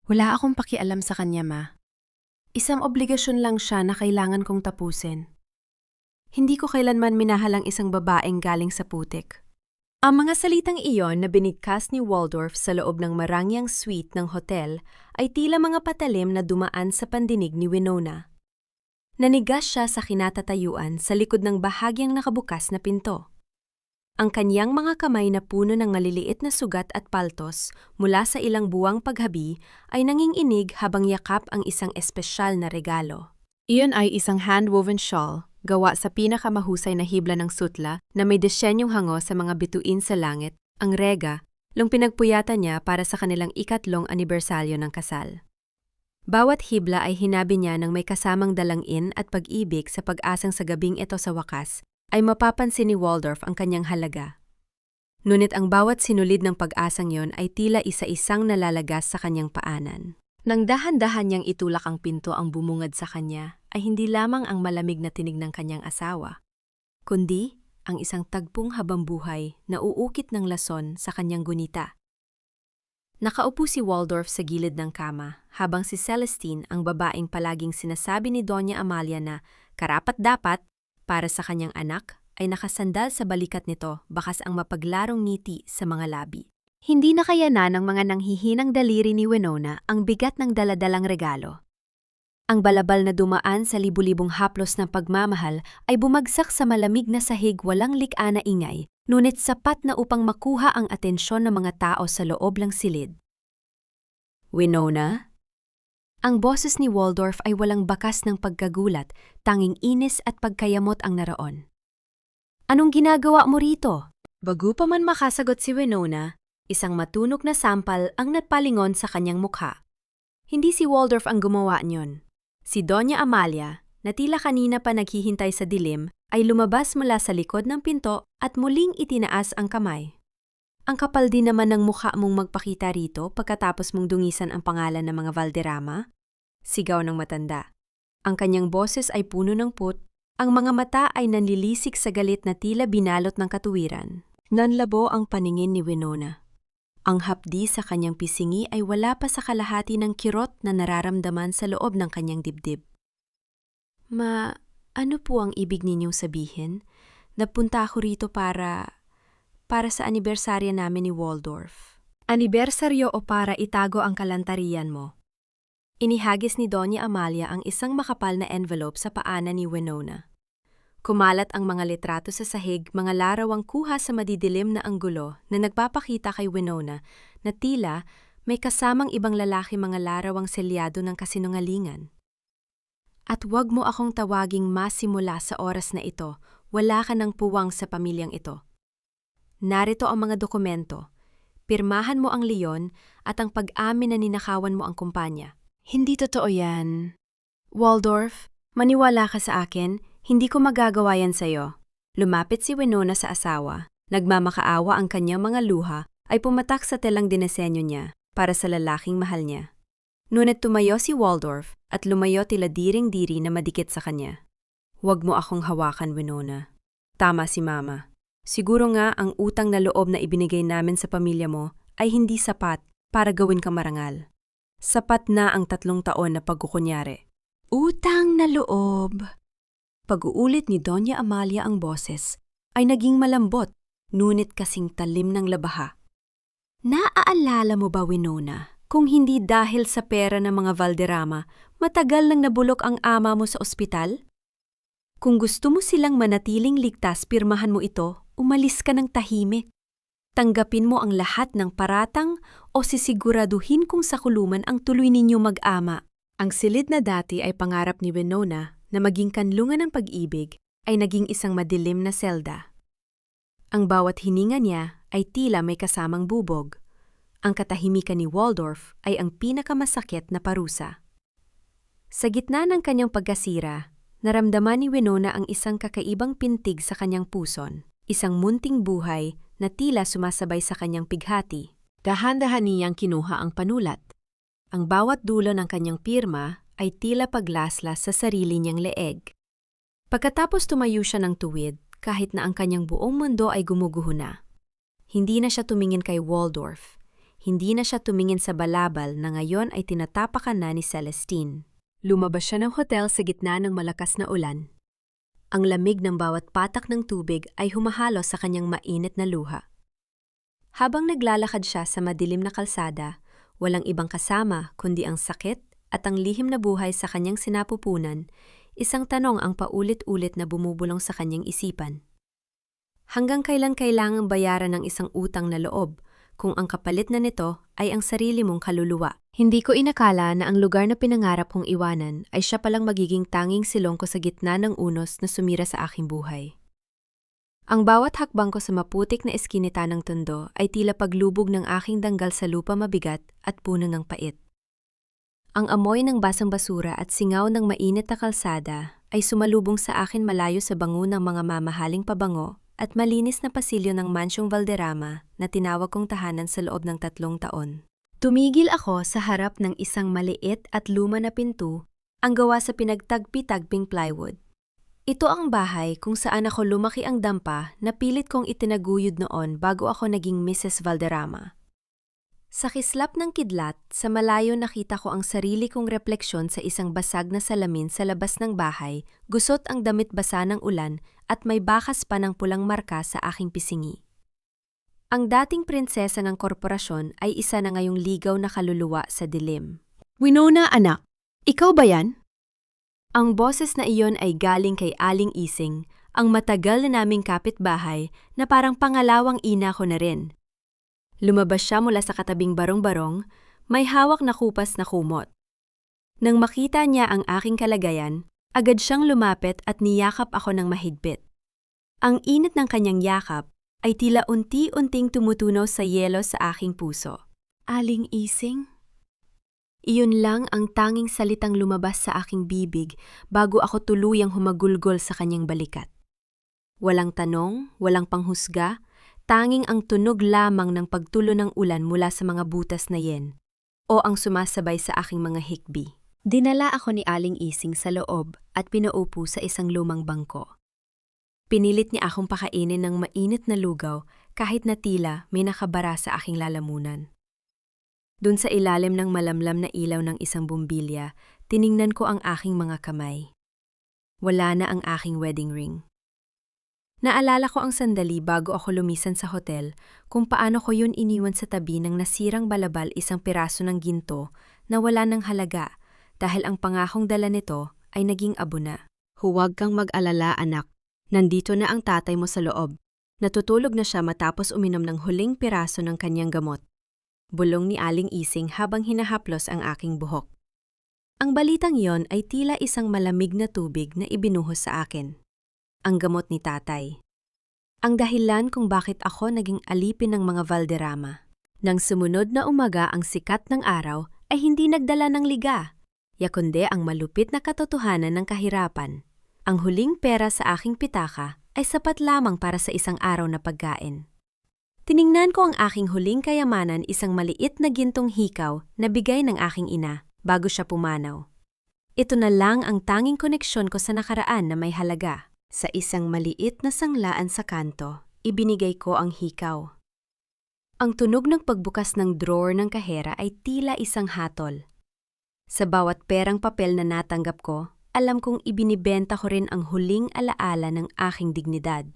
Wala akong pakialam sa kanya, Ma. Isang obligasyon lang siya na kailangan kong tapusin. Hindi ko kailanman minahal ang isang babaeng galing sa putik. Ang mga salitang iyon na binigkas ni Waldorf sa loob ng marangyang suite ng hotel ay tila mga patalim na dumaan sa pandinig ni Winona. Nanigas siya sa kinatatayuan sa likod ng bahagyang nakabukas na pinto. Ang kanyang mga kamay na puno ng maliliit na sugat at paltos mula sa ilang buwang paghabi ay nanginginig habang yakap ang isang espesyal na regalo. Iyon ay isang hand-woven shawl gawa sa pinakamahusay na hibla ng sutla na may disenyong hango sa mga bituin sa langit, ang rega, lung pinagpuyatan niya para sa kanilang 3 anibersaryo ng kasal. Bawat hibla ay hinabi niya ng may kasamang dalangin at pag-ibig sa pag-asang sa gabing ito sa wakas ay mapapansin ni Waldorf ang kanyang halaga. Ngunit ang bawat sinulid ng pag-asang yon ay tila isa-isang nalalagas sa kanyang paanan. Nang dahan-dahan niyang itulak ang pinto ang bumungad sa kanya, ay hindi lamang ang malamig na tinig ng kanyang asawa, kundi ang isang tagpong habambuhay na uukit ng lason sa kanyang gunita. Nakaupo si Waldorf sa gilid ng kama, habang si Celestine, ang babaeng palaging sinasabi ni Doña Amalia na karapat-dapat para sa kanyang anak, ay nakasandal sa balikat nito bakas ang mapaglarong ngiti sa mga labi. Hindi nakayanan ng mga nanghihinang daliri ni Winona ang bigat ng daladalang regalo. Ang balabal na dumaan sa libu-libong haplos ng pagmamahal ay bumagsak sa malamig na sahig walang likha na ingay, ngunit sapat na upang makuha ang atensyon ng mga tao sa loob ng silid. Winona? Ang boses ni Waldorf ay walang bakas ng pagkagulat, tanging inis at pagkayamot ang naroon. Anong ginagawa mo rito? Bago pa man makasagot si Winona, isang matunog na sampal ang nagpalingon sa kanyang mukha. Hindi si Waldorf ang gumawa niyon. Si Doña Amalia, na tila kanina pa naghihintay sa dilim, ay lumabas mula sa likod ng pinto at muling itinaas ang kamay. Ang kapal din naman ng mukha mong magpakita rito pagkatapos mong dungisan ang pangalan ng mga Valderrama? Sigaw ng matanda. Ang kanyang boses ay puno ng put, ang mga mata ay nanlilisik sa galit na tila binalot ng katuwiran. Nanlabo ang paningin ni Winona. Ang hapdi sa kanyang pisingi ay wala pa sa kalahati ng kirot na nararamdaman sa loob ng kanyang dibdib. Ano po ang ibig ninyong sabihin? Napunta ako rito para sa anibersaryo namin ni Waldorf. Anibersaryo o para itago ang kalantarian mo? Inihagis ni Doña Amalia ang isang makapal na envelope sa paanan ni Winona. Kumalat ang mga litrato sa sahig, mga larawang kuha sa madidilim na anggulo na nagpapakita kay Winona na tila may kasamang ibang lalaki, mga larawang selyado ng kasinungalingan. At wag mo akong tawaging masimula sa oras na ito, wala ka ng puwang sa pamilyang ito. Narito ang mga dokumento. Pirmahan mo ang leon at ang pag-amin na ninakawan mo ang kumpanya. Hindi totoo yan. Waldorf, maniwala ka sa akin, hindi ko magagawa yan sa'yo. Lumapit si Winona sa asawa. Nagmamakaawa ang kanyang mga luha ay pumatak sa telang dinesenyo niya para sa lalaking mahal niya. Ngunit tumayo si Waldorf at lumayo tila diring-diri na madikit sa kanya. Huwag mo akong hawakan, Winona. Tama si Mama. Siguro nga ang utang na loob na ibinigay namin sa pamilya mo ay hindi sapat para gawin kang marangal. Sapat na ang 3 taon na pagkukunyari. Utang na loob. Pag-uulit ni Doña Amalia ang boses ay naging malambot, ngunit kasing talim ng labaha. Naaalala mo ba, Winona, kung hindi dahil sa pera ng mga Valderrama, matagal nang nabulok ang ama mo sa ospital? Kung gusto mo silang manatiling ligtas, pirmahan mo ito, umalis ka ng tahimik. Tanggapin mo ang lahat ng paratang o sisiguraduhin kung sa kulungan ang tuloy ninyo mag-ama. Ang silid na dati ay pangarap ni Winona na maging kanlungan ng pag-ibig ay naging isang madilim na selda. Ang bawat hininga niya ay tila may kasamang bubog. Ang katahimikan ni Waldorf ay ang pinakamasakit na parusa. Sa gitna ng kanyang pagkasira, naramdaman ni Winona ang isang kakaibang pintig sa kanyang puson, isang munting buhay na tila sumasabay sa kanyang pighati. Dahan-dahan niyang kinuha ang panulat. Ang bawat dulo ng kanyang pirma ay tila paglaslas sa sarili niyang leeg. Pagkatapos tumayo siya ng tuwid, kahit na ang kanyang buong mundo ay gumuguho na. Hindi na siya tumingin kay Waldorf. Hindi na siya tumingin sa balabal na ngayon ay tinatapakan na ni Celestine. Lumabas siya ng hotel sa gitna ng malakas na ulan. Ang lamig ng bawat patak ng tubig ay humahalo sa kanyang mainit na luha. Habang naglalakad siya sa madilim na kalsada, walang ibang kasama kundi ang sakit at ang lihim na buhay sa kanyang sinapupunan, isang tanong ang paulit-ulit na bumubulong sa kanyang isipan. Hanggang kailan kailangang bayaran ng isang utang na loob kung ang kapalit na nito ay ang sarili mong kaluluwa? Hindi ko inakala na ang lugar na pinangarap kong iwanan ay siya palang magiging tanging silong ko sa gitna ng unos na sumira sa aking buhay. Ang bawat hakbang ko sa maputik na eskinita ng tondo ay tila paglubog ng aking danggal sa lupa mabigat at puno ng pait. Ang amoy ng basang basura at singaw ng mainit na kalsada ay sumalubong sa akin malayo sa bango ng mga mamahaling pabango at malinis na pasilyo ng Mansyong Valderrama na tinawag kong tahanan sa loob ng 3 taon. Tumigil ako sa harap ng isang maliit at luma na pinto ang gawa sa pinagtagpi-tagping plywood. Ito ang bahay kung saan ako lumaki ang dampa na pilit kong itinaguyod noon bago ako naging Mrs. Valderrama. Sa kislap ng kidlat, sa malayo nakita ko ang sarili kong refleksyon sa isang basag na salamin sa labas ng bahay, gusot ang damit basa ng ulan at may bakas pa ng pulang marka sa aking pisingi. Ang dating prinsesa ng korporasyon ay isa na ngayong ligaw na kaluluwa sa dilim. Winona, anak, ikaw ba yan? Ang boses na iyon ay galing kay Aling Ising, ang matagal na naming kapitbahay na parang pangalawang ina ko na rin. Lumabas siya mula sa katabing barong-barong, may hawak na kupas na kumot. Nang makita niya ang aking kalagayan, agad siyang lumapit at niyakap ako ng mahigpit. Ang init ng kanyang yakap ay tila unti-unting tumutunaw sa yelo sa aking puso. Aling Ising? Iyon lang ang tanging salitang lumabas sa aking bibig bago ako tuluyang humagulgol sa kanyang balikat. Walang tanong, walang panghusga, tanging ang tunog lamang ng pagtulo ng ulan mula sa mga butas na yen o ang sumasabay sa aking mga hikbi. Dinala ako ni Aling Ising sa loob at pinaupo sa isang lumang bangko. Pinilit niya akong pakainin ng mainit na lugaw kahit na tila may nakabara sa aking lalamunan. Doon sa ilalim ng malamlam na ilaw ng isang bumbilya, tiningnan ko ang aking mga kamay. Wala na ang aking wedding ring. Naalala ko ang sandali bago ako lumisan sa hotel kung paano ko yun iniwan sa tabi ng nasirang balabal isang piraso ng ginto na wala ng halaga dahil ang pangakong dala nito ay naging abo na. Huwag kang mag-alala, anak. Nandito na ang tatay mo sa loob. Natutulog na siya matapos uminom ng huling piraso ng kanyang gamot. Bulong ni Aling Ising habang hinahaplos ang aking buhok. Ang balitang yon ay tila isang malamig na tubig na ibinuhos sa akin. Ang gamot ni tatay. Ang dahilan kung bakit ako naging alipin ng mga Valderrama. Nang sumunod na umaga ang sikat ng araw ay hindi nagdala ng liga, yakundi ang malupit na katotohanan ng kahirapan. Ang huling pera sa aking pitaka ay sapat lamang para sa isang araw na pagkain. Tiningnan ko ang aking huling kayamanan, isang maliit na gintong hikaw na bigay ng aking ina bago siya pumanaw. Ito na lang ang tanging koneksyon ko sa nakaraan na may halaga. Sa isang maliit na sanglaan sa kanto, ibinigay ko ang hikaw. Ang tunog ng pagbukas ng drawer ng kahera ay tila isang hatol. Sa bawat perang papel na natanggap ko, alam kong ibinibenta ko rin ang huling alaala ng aking dignidad.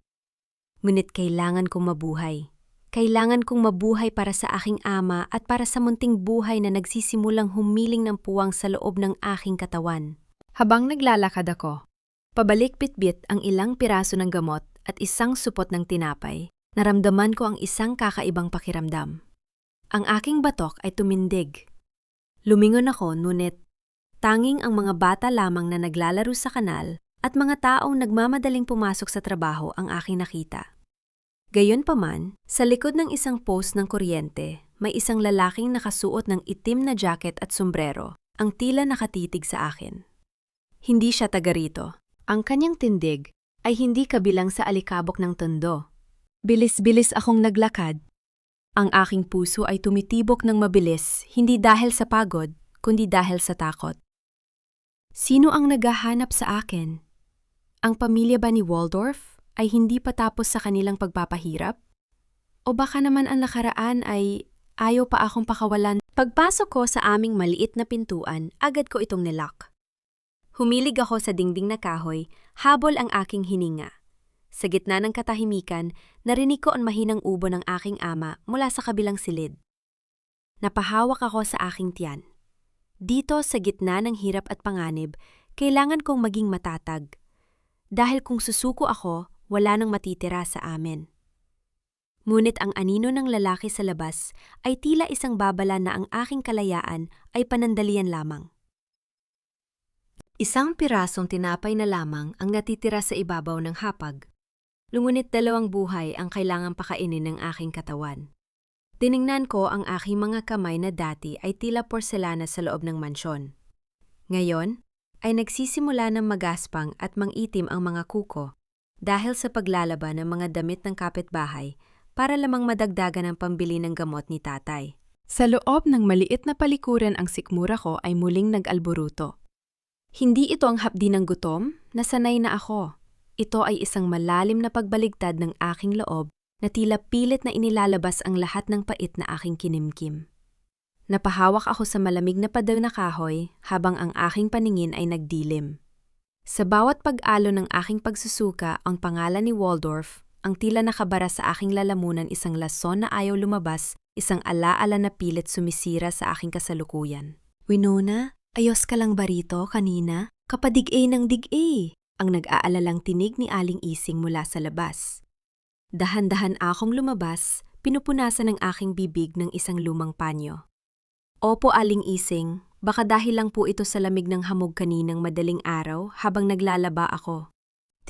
Ngunit kailangan kong mabuhay. Kailangan kong mabuhay para sa aking ama at para sa munting buhay na nagsisimulang humiling ng puwang sa loob ng aking katawan. Habang naglalakad ako, pabalik bitbit ang ilang piraso ng gamot at isang supot ng tinapay, naramdaman ko ang isang kakaibang pakiramdam. Ang aking batok ay tumindig. Lumingon ako, ngunit tanging ang mga bata lamang na naglalaro sa kanal at mga taong nagmamadaling pumasok sa trabaho ang aking nakita. Gayunpaman, sa likod ng isang post ng kuryente, may isang lalaking nakasuot ng itim na jacket at sombrero, ang tila nakatitig sa akin. Hindi siya taga rito. Ang kanyang tindig ay hindi kabilang sa alikabok ng tondo. Bilis-bilis akong naglakad. Ang aking puso ay tumitibok ng mabilis, hindi dahil sa pagod, kundi dahil sa takot. Sino ang naghahanap sa akin? Ang pamilya ba ni Waldorf ay hindi pa tapos sa kanilang pagpapahirap? O baka naman ang nakaraan ay Ayaw pa akong pakawalan. Pagpasok ko sa aming maliit na pintuan, agad ko itong nilock. Humilig ako sa dingding na kahoy, habol ang aking hininga. Sa gitna ng katahimikan, narinig ko ang mahinang ubo ng aking ama mula sa kabilang silid. Napahawak ako sa aking tiyan. Dito sa gitna ng hirap at panganib, kailangan kong maging matatag. Dahil kung susuko ako, wala nang matitira sa amin. Ngunit ang anino ng lalaki sa labas ay tila isang babala na ang aking kalayaan ay panandalian lamang. Isang pirasong tinapay na lamang ang natitira sa ibabaw ng hapag. Ngunit 2 buhay ang kailangang pakainin ng aking katawan. Tiningnan ko ang aking mga kamay na dati ay tila porselana sa loob ng mansyon. Ngayon, ay nagsisimula ng magaspang at mangitim ang mga kuko dahil sa paglalaba ng mga damit ng kapitbahay para lamang madagdagan ang pambili ng gamot ni tatay. Sa loob ng maliit na palikuran ang sikmura ko ay muling nag-alboruto. Hindi ito ang hapdi ng gutom, nasanay na ako. Ito ay isang malalim na pagbaligtad ng aking loob na tila pilit na inilalabas ang lahat ng pait na aking kinimkim. Napahawak ako sa malamig na pader na kahoy habang ang aking paningin ay nagdilim. Sa bawat pag-alo ng aking pagsusuka ang pangalan ni Waldorf, ang tila nakabara sa aking lalamunan isang lason na ayaw lumabas, isang alaala na pilit sumisira sa aking kasalukuyan. Winona, ayos ka lang ba rito kanina? Kapadig-e ng dig-e, ang nag-aalalang tinig ni Aling Ising mula sa labas. Dahan-dahan akong lumabas, pinupunasan ng aking bibig ng isang lumang panyo. Opo, Aling Ising, baka dahil lang po ito sa lamig ng hamog kaninang madaling araw habang naglalaba ako.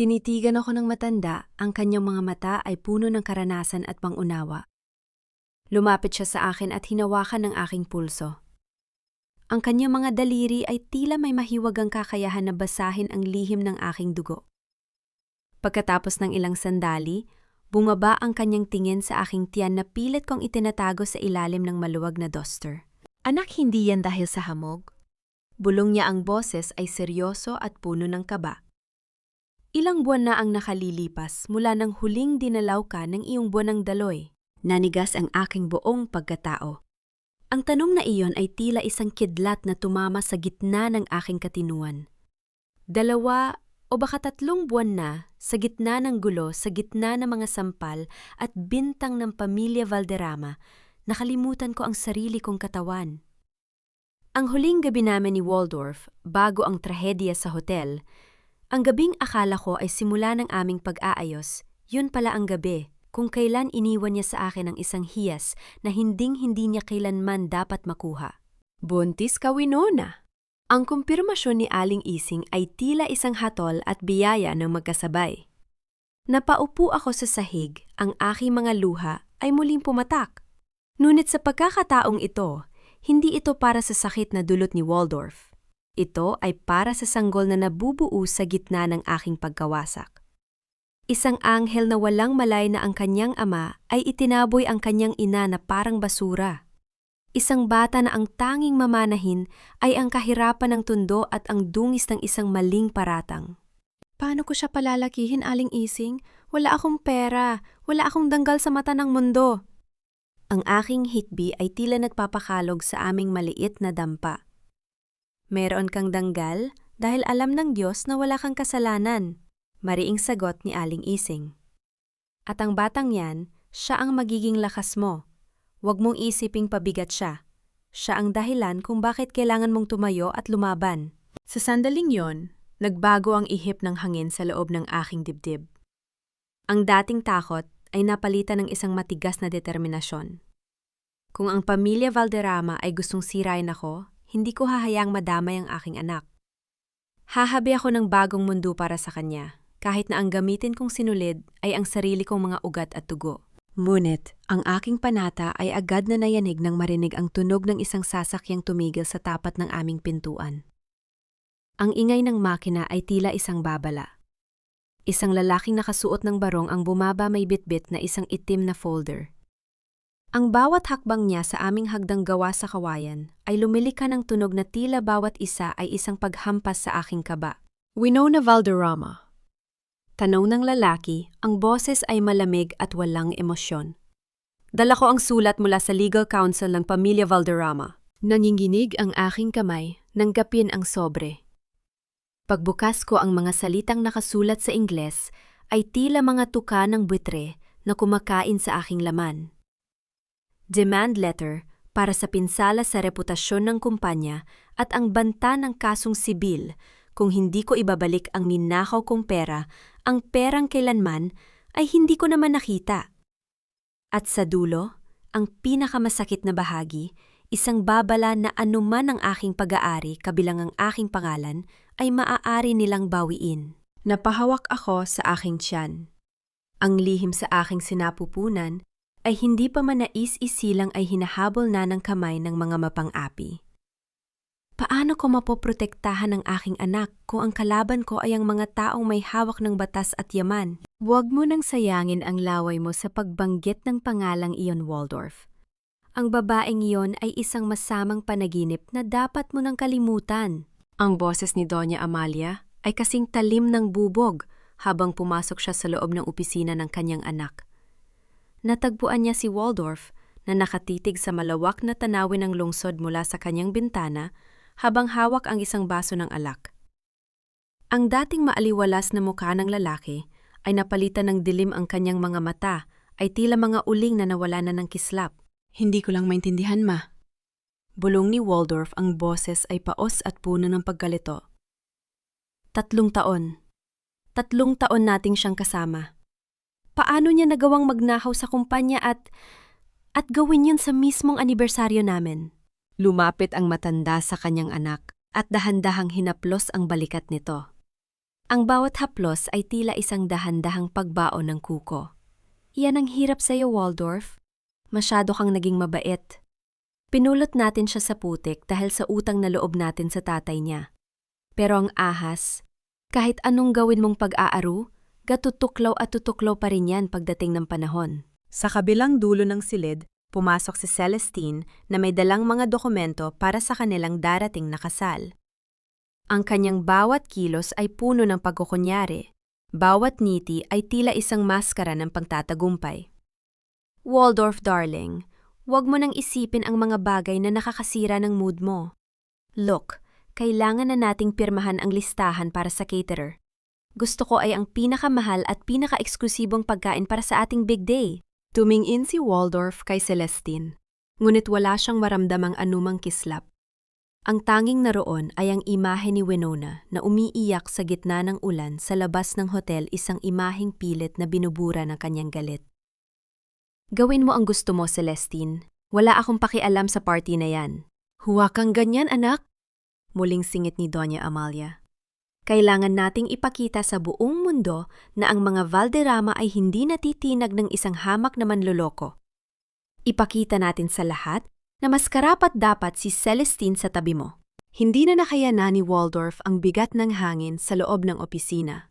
Tinitigan ako ng matanda, ang kanyang mga mata ay puno ng karanasan at pangunawa. Lumapit siya sa akin at hinawakan ng aking pulso. Ang kanyang mga daliri ay tila may mahiwagang kakayahan na basahin ang lihim ng aking dugo. Pagkatapos ng ilang sandali, bumaba ang kanyang tingin sa aking tiyan na pilit kong itinatago sa ilalim ng maluwag na duster. Anak, hindi yan dahil sa hamog. Bulong niya, ang boses ay seryoso at puno ng kaba. Ilang buwan na ang nakalilipas mula nang huling dinalaw ka ng iyong buwan ng daloy. Nanigas ang aking buong pagkatao. Ang tanong na iyon ay tila isang kidlat na tumama sa gitna ng aking katinuan. 2 o baka 3 buwan na, sa gitna ng gulo, sa gitna ng mga sampal at bintang ng pamilya Valderrama, nakalimutan ko ang sarili kong katawan. Ang huling gabi namin ni Waldorf, bago ang trahedya sa hotel, ang gabing akala ko ay simula ng aming pag-aayos, yun pala ang gabi, kung kailan iniwan niya sa akin ang isang hiyas na hinding-hindi niya kailanman dapat makuha. Buntis ka, Winona! Ang kumpirmasyon ni Aling Ising ay tila isang hatol at biyaya ng magkasabay. Napaupo ako sa sahig, ang aking mga luha ay muling pumatak. Ngunit sa pagkakataong ito, hindi ito para sa sakit na dulot ni Waldorf. Ito ay para sa sanggol na nabubuo sa gitna ng aking pagkawasak. Isang anghel na walang malay na ang kanyang ama ay itinaboy ang kanyang ina na parang basura. Isang bata na ang tanging mamanahin ay ang kahirapan ng tundo at ang dungis ng isang maling paratang. Paano ko siya palalakihin, Aling Ising? Wala akong pera, wala akong danggal sa mata ng mundo. Ang aking hikbi ay tila nagpapakalog sa aming maliit na dampa. Meron kang danggal dahil alam ng Diyos na wala kang kasalanan, mariing sagot ni Aling Ising. At ang batang yan, siya ang magiging lakas mo. Huwag mong isiping pabigat siya. Siya ang dahilan kung bakit kailangan mong tumayo at lumaban. Sa sandaling yon, nagbago ang ihip ng hangin sa loob ng aking dibdib. Ang dating takot ay napalitan ng isang matigas na determinasyon. Kung ang pamilya Valderrama ay gustong sirain ako, hindi ko hahayang madamay ang aking anak. Hahabi ako ng bagong mundo para sa kanya, kahit na ang gamitin kong sinulid ay ang sarili kong mga ugat at dugo. Ngunit, ang aking panata ay agad na nayanig nang marinig ang tunog ng isang sasakyang tumigil sa tapat ng aming pintuan. Ang ingay ng makina ay tila isang babala. Isang lalaking nakasuot ng barong ang bumaba may bitbit na isang itim na folder. Ang bawat hakbang niya sa aming hagdang gawa sa kawayan ay lumilika ng tunog na tila bawat isa ay isang paghampas sa aking kaba. Winona Valderrama. Tanong ng lalaki, ang boses ay malamig at walang emosyon. Dala ko ang sulat mula sa legal counsel ng pamilya Valderrama. Nanginginig ang aking kamay nang gapin ang sobre. Pagbukas ko ang mga salitang nakasulat sa Ingles ay tila mga tuka ng buitre na kumakain sa aking laman. Demand letter para sa pinsala sa reputasyon ng kumpanya at ang banta ng kasong sibil kung hindi ko ibabalik ang ninakaw kong pera, ang perang kailanman ay hindi ko naman nakita. At sa dulo, ang pinakamasakit na bahagi, isang babala na anuman ang aking pag-aari kabilang ang aking pangalan ay maaari nilang bawiin. Napahawak ako sa aking tiyan. Ang lihim sa aking sinapupunan ay hindi pa manais-isilang ay hinahabol na ng kamay ng mga mapang-api. Paano ko mapoprotektahan ang aking anak kung ang kalaban ko ay ang mga taong may hawak ng batas at yaman? Huwag mo nang sayangin ang laway mo sa pagbanggit ng pangalang iyon, Waldorf. Ang babaeng iyon ay isang masamang panaginip na dapat mo nang kalimutan. Ang boses ni Doña Amalia ay kasing talim ng bubog habang pumasok siya sa loob ng opisina ng kanyang anak. Natagpuan niya si Waldorf na nakatitig sa malawak na tanawin ng lungsod mula sa kanyang bintana habang hawak ang isang baso ng alak. Ang dating maaliwalas na mukha ng lalaki ay napalitan ng dilim, ang kanyang mga mata ay tila mga uling na nawala na ng kislap. Hindi ko lang maintindihan, ma. Bulong ni Waldorf, ang boses ay paos at puno ng pagkalito. 3 taon. 3 taon nating siyang kasama. Paano niya nagawang magnakaw sa kumpanya at gawin yun sa mismong anibersaryo namin? Lumapit ang matanda sa kanyang anak at dahan-dahang hinaplos ang balikat nito. Ang bawat haplos ay tila isang dahan-dahang pagbaon ng kuko. Iyan ang hirap sa iyo, Waldorf. Masyado kang naging mabait. Pinulot natin siya sa putik dahil sa utang na loob natin sa tatay niya. Pero ang ahas, kahit anong gawin mong pag-aaru, gatutuklaw at tutuklaw pa rin yan pagdating ng panahon. Sa kabilang dulo ng silid, pumasok si Celestine na may dalang mga dokumento para sa kanilang darating na kasal. Ang kanyang bawat kilos ay puno ng pagkukunyari. Bawat ngiti ay tila isang maskara ng pagtatagumpay. Waldorf, darling, huwag mo nang isipin ang mga bagay na nakakasira ng mood mo. Look, kailangan na nating pirmahan ang listahan para sa caterer. Gusto ko ay ang pinakamahal at pinaka-eksklusibong pagkain para sa ating big day. Tumingin si Waldorf kay Celestine, ngunit wala siyang maramdamang anumang kislap. Ang tanging naroon ay ang imahe ni Winona na umiiyak sa gitna ng ulan sa labas ng hotel, isang imaheng pilit na binubura ng kanyang galit. Gawin mo ang gusto mo, Celestine. Wala akong pakialam sa party na yan. Huwag kang ganyan, anak, muling singit ni Doña Amalia. Kailangan nating ipakita sa buong mundo na ang mga Valderrama ay hindi natitinag ng isang hamak na manloloko. Ipakita natin sa lahat na mas karapat dapat si Celestine sa tabi mo. Hindi na nakayanan ni Waldorf ang bigat ng hangin sa loob ng opisina.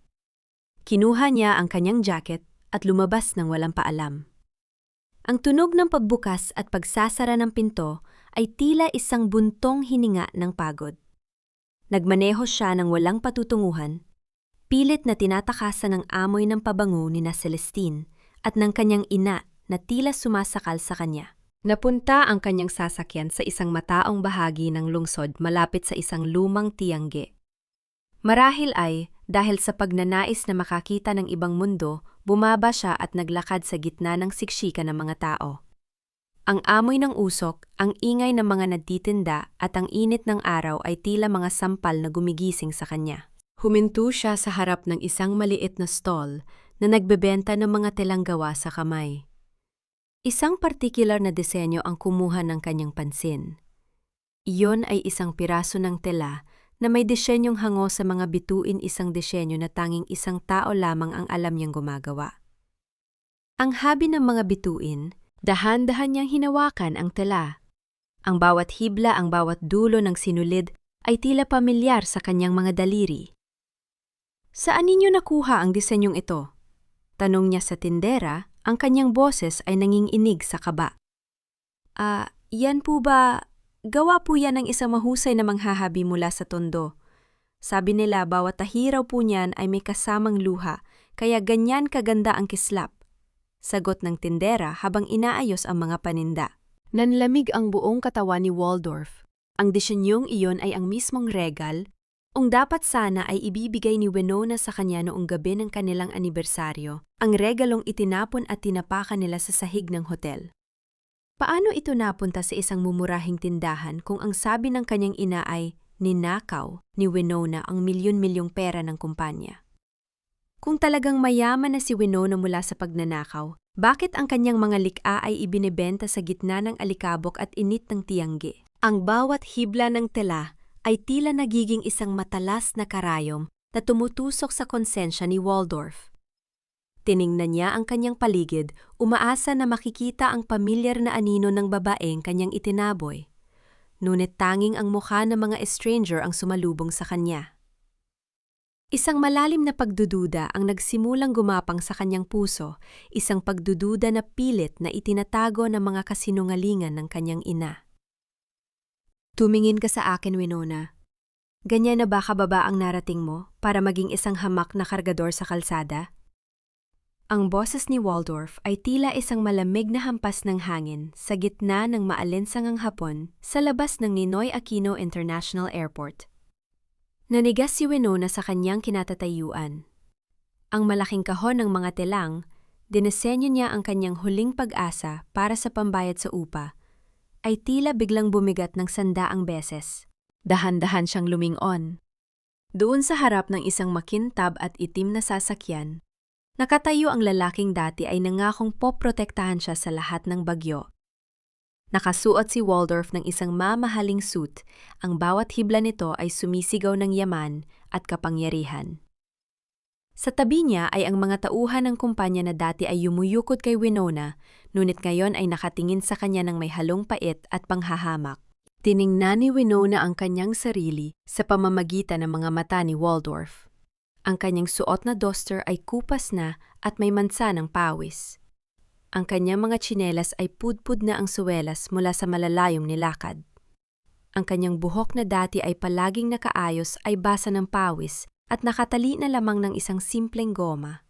Kinuha niya ang kanyang jacket at lumabas ng walang paalam. Ang tunog ng pagbukas at pagsasara ng pinto ay tila isang buntong hininga ng pagod. Nagmaneho siya ng walang patutunguhan, pilit na tinatakasan ng amoy ng pabango ni na Celestine at ng kanyang ina na tila sumasakal sa kanya. Napunta ang kanyang sasakyan sa isang mataong bahagi ng lungsod malapit sa isang lumang tiyangge. Marahil ay dahil sa pagnanais na makakita ng ibang mundo, bumaba siya at naglakad sa gitna ng siksika ng mga tao. Ang amoy ng usok, ang ingay ng mga nagtitinda at ang init ng araw ay tila mga sampal na gumigising sa kanya. Huminto siya sa harap ng isang maliit na stall na nagbebenta ng mga telang gawa sa kamay. Isang partikular na disenyo ang kumuha ng kanyang pansin. Iyon ay isang piraso ng tela na may disenyong hango sa mga bituin, isang disenyo na tanging isang tao lamang ang alam niyang gumagawa. Ang habi ng mga bituin, dahan-dahan niyang hinawakan ang tela. Ang bawat hibla, ang bawat dulo ng sinulid ay tila pamilyar sa kanyang mga daliri. Saan ninyo nakuha ang disenyong ito? Tanong niya sa tindera, ang kanyang boses ay nanginginig sa kaba. Yan po ba? Gawa po yan ng isang mahusay na manghahabi mula sa Tondo. Sabi nila bawat tahiraw po niyan ay may kasamang luha, kaya ganyan kaganda ang kislap. sagot ng tindera habang inaayos ang mga paninda. Nanlamig ang buong katawan ni Waldorf. Ang disenyong iyon ay ang mismong regal, ang dapat sana ay ibibigay ni Winona sa kanya noong gabi ng kanilang anibersaryo, ang regalong itinapon at tinapakan nila sa sahig ng hotel. Paano ito napunta sa isang mumurahing tindahan kung ang sabi ng kanyang ina ay ninakaw ni Winona ang milyon-milyong pera ng kumpanya? Kung talagang mayaman na si Winona mula sa pagnanakaw, bakit ang kanyang mga likha ay ibinebenta sa gitna ng alikabok at init ng tiyangge? Ang bawat hibla ng tela ay tila nagiging isang matalas na karayom na tumutusok sa konsensya ni Waldorf. Tiningnan niya ang kanyang paligid, umaasa na makikita ang pamilyar na anino ng babaeng kanyang itinaboy. Ngunit tanging ang mukha ng mga stranger ang sumalubong sa kanya. Isang malalim na pagdududa ang nagsimulang gumapang sa kanyang puso, isang pagdududa na pilit na itinatago ng mga kasinungalingan ng kanyang ina. Tumingin ka sa akin, Winona. Ganyan na ba kababa ang narating mo para maging isang hamak na kargador sa kalsada? Ang boses ni Waldorf ay tila isang malamig na hampas ng hangin sa gitna ng maalinsangang hapon sa labas ng Ninoy Aquino International Airport. Nanigas si Winona sa kanyang kinatatayuan. Ang malaking kahon ng mga telang, dinesenyo niya ang kanyang huling pag-asa para sa pambayad sa upa, ay tila biglang bumigat ng 100 beses. Dahan-dahan siyang lumingon. Doon sa harap ng isang makintab at itim na sasakyan, nakatayo ang lalaking dati ay nangakong poprotektahan siya sa lahat ng bagyo. Nakasuot si Waldorf ng isang mamahaling suit, ang bawat hibla nito ay sumisigaw ng yaman at kapangyarihan. Sa tabi niya ay ang mga tauhan ng kumpanya na dati ay yumuyukod kay Winona, ngunit ngayon ay nakatingin sa kanya ng may halong pait at panghahamak. Tiningnan ni Winona ang kanyang sarili sa pamamagitan ng mga mata ni Waldorf. Ang kanyang suot na duster ay kupas na at may mansa ng pawis. Ang kanyang mga tsinelas ay pudpud na ang suwelas mula sa malalayong nilakad. Ang kanyang buhok na dati ay palaging nakaayos ay basa ng pawis at nakatali na lamang ng isang simpleng goma.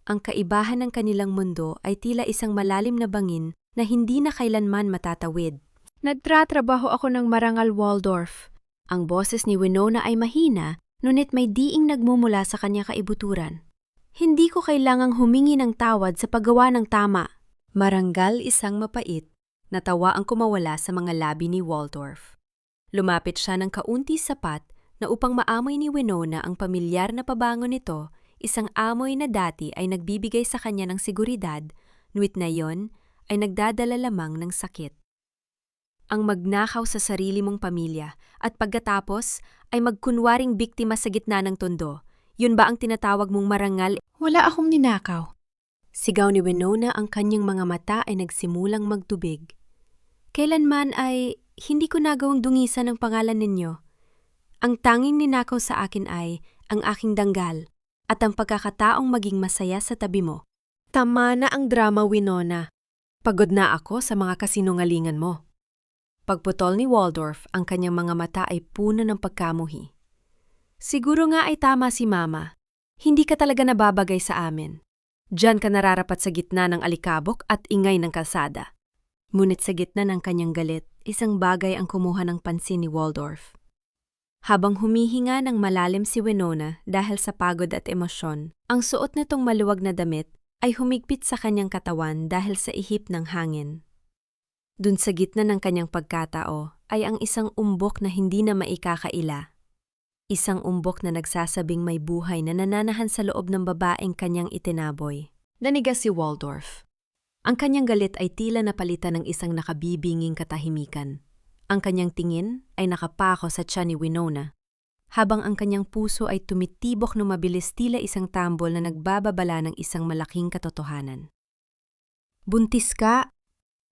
Ang kaibahan ng kanilang mundo ay tila isang malalim na bangin na hindi na kailanman matatawid. Nagtratrabaho ako ng marangal, Waldorf. Ang boses ni Winona ay mahina, ngunit may diing nagmumula sa kanyang kaibuturan. Hindi ko kailangang humingi ng tawad sa paggawa ng tama. Marangal isang mapait, natawa ang kumawala sa mga labi ni Waldorf. Lumapit siya ng kaunti sapat na upang maamoy ni Winona ang pamilyar na pabango nito, isang amoy na dati ay nagbibigay sa kanya ng seguridad, ngunit na yon ay nagdadala lamang ng sakit. Ang magnakaw sa sarili mong pamilya at pagkatapos ay magkunwaring biktima sa gitna ng tondo. Yun ba ang tinatawag mong marangal? Wala akong ninakaw. Sigaw ni Winona, ang kanyang mga mata ay nagsimulang magtubig. Kailanman ay hindi ko nagawang dungisan ang pangalan ninyo. Ang tanging ninakaw sa akin ay ang aking danggal at ang pagkakataong maging masaya sa tabi mo. Tama na ang drama, Winona. Pagod na ako sa mga kasinungalingan mo. Pagputol ni Waldorf, ang kanyang mga mata ay puno ng pagkamuhi. Siguro nga ay tama si Mama. Hindi ka talaga nababagay sa amin. Diyan ka nararapat sa gitna ng alikabok at ingay ng kalsada. Ngunit sa gitna ng kanyang galit, isang bagay ang kumuha ng pansin ni Waldorf. Habang humihinga ng malalim si Winona dahil sa pagod at emosyon, ang suot nitong maluwag na damit ay humigpit sa kanyang katawan dahil sa ihip ng hangin. Dun sa gitna ng kanyang pagkatao ay ang isang umbok na hindi na maikakaila. Isang umbok na nagsasabing may buhay na nananahan sa loob ng babaeng kanyang itinaboy. Nanigas si Waldorf. Ang kanyang galit ay tila napalitan ng isang nakabibinging katahimikan. Ang kanyang tingin ay nakapako sa tiyan ni Winona, habang ang kanyang puso ay tumitibok ng mabilis tila isang tambol na nagbababala ng isang malaking katotohanan. Buntis ka!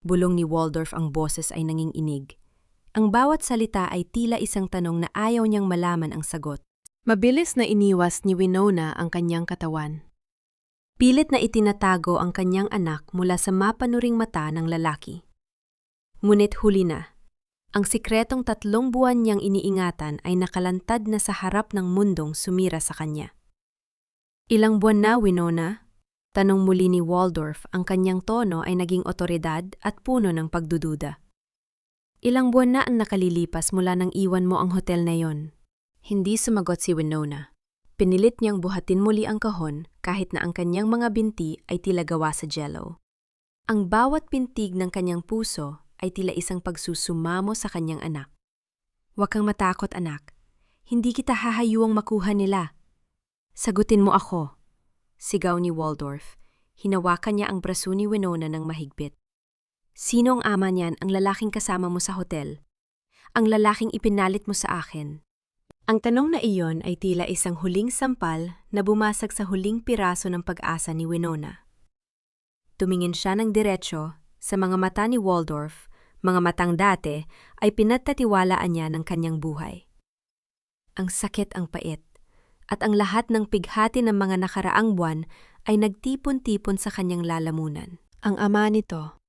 Bulong ni Waldorf, ang boses ay nanginginig. Ang bawat salita ay tila isang tanong na ayaw niyang malaman ang sagot. Mabilis na iniwas ni Winona ang kanyang katawan. Pilit na itinatago ang kanyang anak mula sa mapanuring mata ng lalaki. Ngunit huli na. Ang sikretong 3 buwan niyang iniingatan ay nakalantad na sa harap ng mundong sumira sa kanya. Ilang buwan na, Winona? Tanong muli ni Waldorf, ang kanyang tono ay naging otoridad at puno ng pagdududa. Ilang buwan na ang nakalilipas mula nang iwan mo ang hotel na yon. Hindi sumagot si Winona. Pinilit niyang buhatin muli ang kahon kahit na ang kanyang mga binti ay tila gawa sa jello. Ang bawat pintig ng kanyang puso ay tila isang pagsusumamo sa kanyang anak. Huwag kang matakot, anak. Hindi kita hahayuang makuha nila. Sagutin mo ako, sigaw ni Waldorf. Hinawakan niya ang braso ni Winona ng mahigpit. Sino ang ama niyan, ang lalaking kasama mo sa hotel? Ang lalaking ipinalit mo sa akin? Ang tanong na iyon ay tila isang huling sampal na bumasag sa huling piraso ng pag-asa ni Winona. Tumingin siya ng diretsyo sa mga mata ni Waldorf, mga matang dati ay pinagtatiwalaan niya ng kanyang buhay. Ang sakit, ang pait, at ang lahat ng pighati ng mga nakaraang buwan ay nagtipon-tipon sa kanyang lalamunan. Ang ama nito,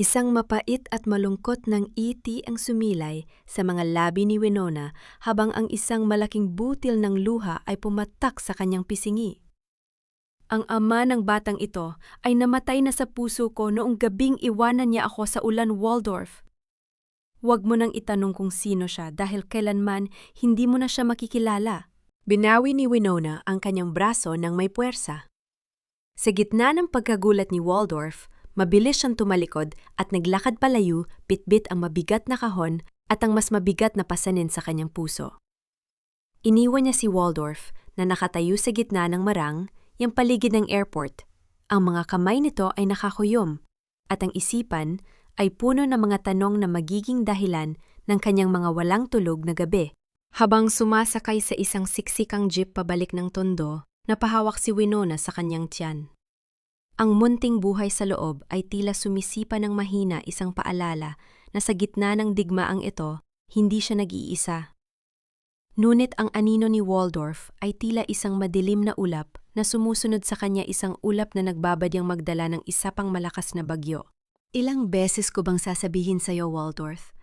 isang mapait at malungkot ng iti ang sumilay sa mga labi ni Winona habang ang isang malaking butil ng luha ay pumatak sa kanyang pisingi. Ang ama ng batang ito ay namatay na sa puso ko noong gabing iwanan niya ako sa ulan, Waldorf. Huwag mo nang itanong kung sino siya dahil kailanman hindi mo na siya makikilala. Binawi ni Winona ang kanyang braso ng may puwersa. Sa gitna ng pagkagulat ni Waldorf, mabilis siyang tumalikod at naglakad palayo, bitbit ang mabigat na kahon at ang mas mabigat na pasanin sa kanyang puso. Iniwan niya si Waldorf na nakatayo sa gitna ng marang, yung paligid ng airport. Ang mga kamay nito ay nakakuyom at ang isipan ay puno ng mga tanong na magiging dahilan ng kanyang mga walang tulog na gabi. Habang sumasakay sa isang siksikang jeep pabalik ng tondo, napahawak si Winona sa kanyang tiyan. Ang munting buhay sa loob ay tila sumisipa ng mahina, isang paalala na sa gitna ng digmaang ito, hindi siya nag-iisa. Ngunit ang anino ni Waldorf ay tila isang madilim na ulap na sumusunod sa kanya, isang ulap na nagbabadyang magdala ng isa pang malakas na bagyo. Ilang beses ko bang sasabihin sa'yo, Waldorf?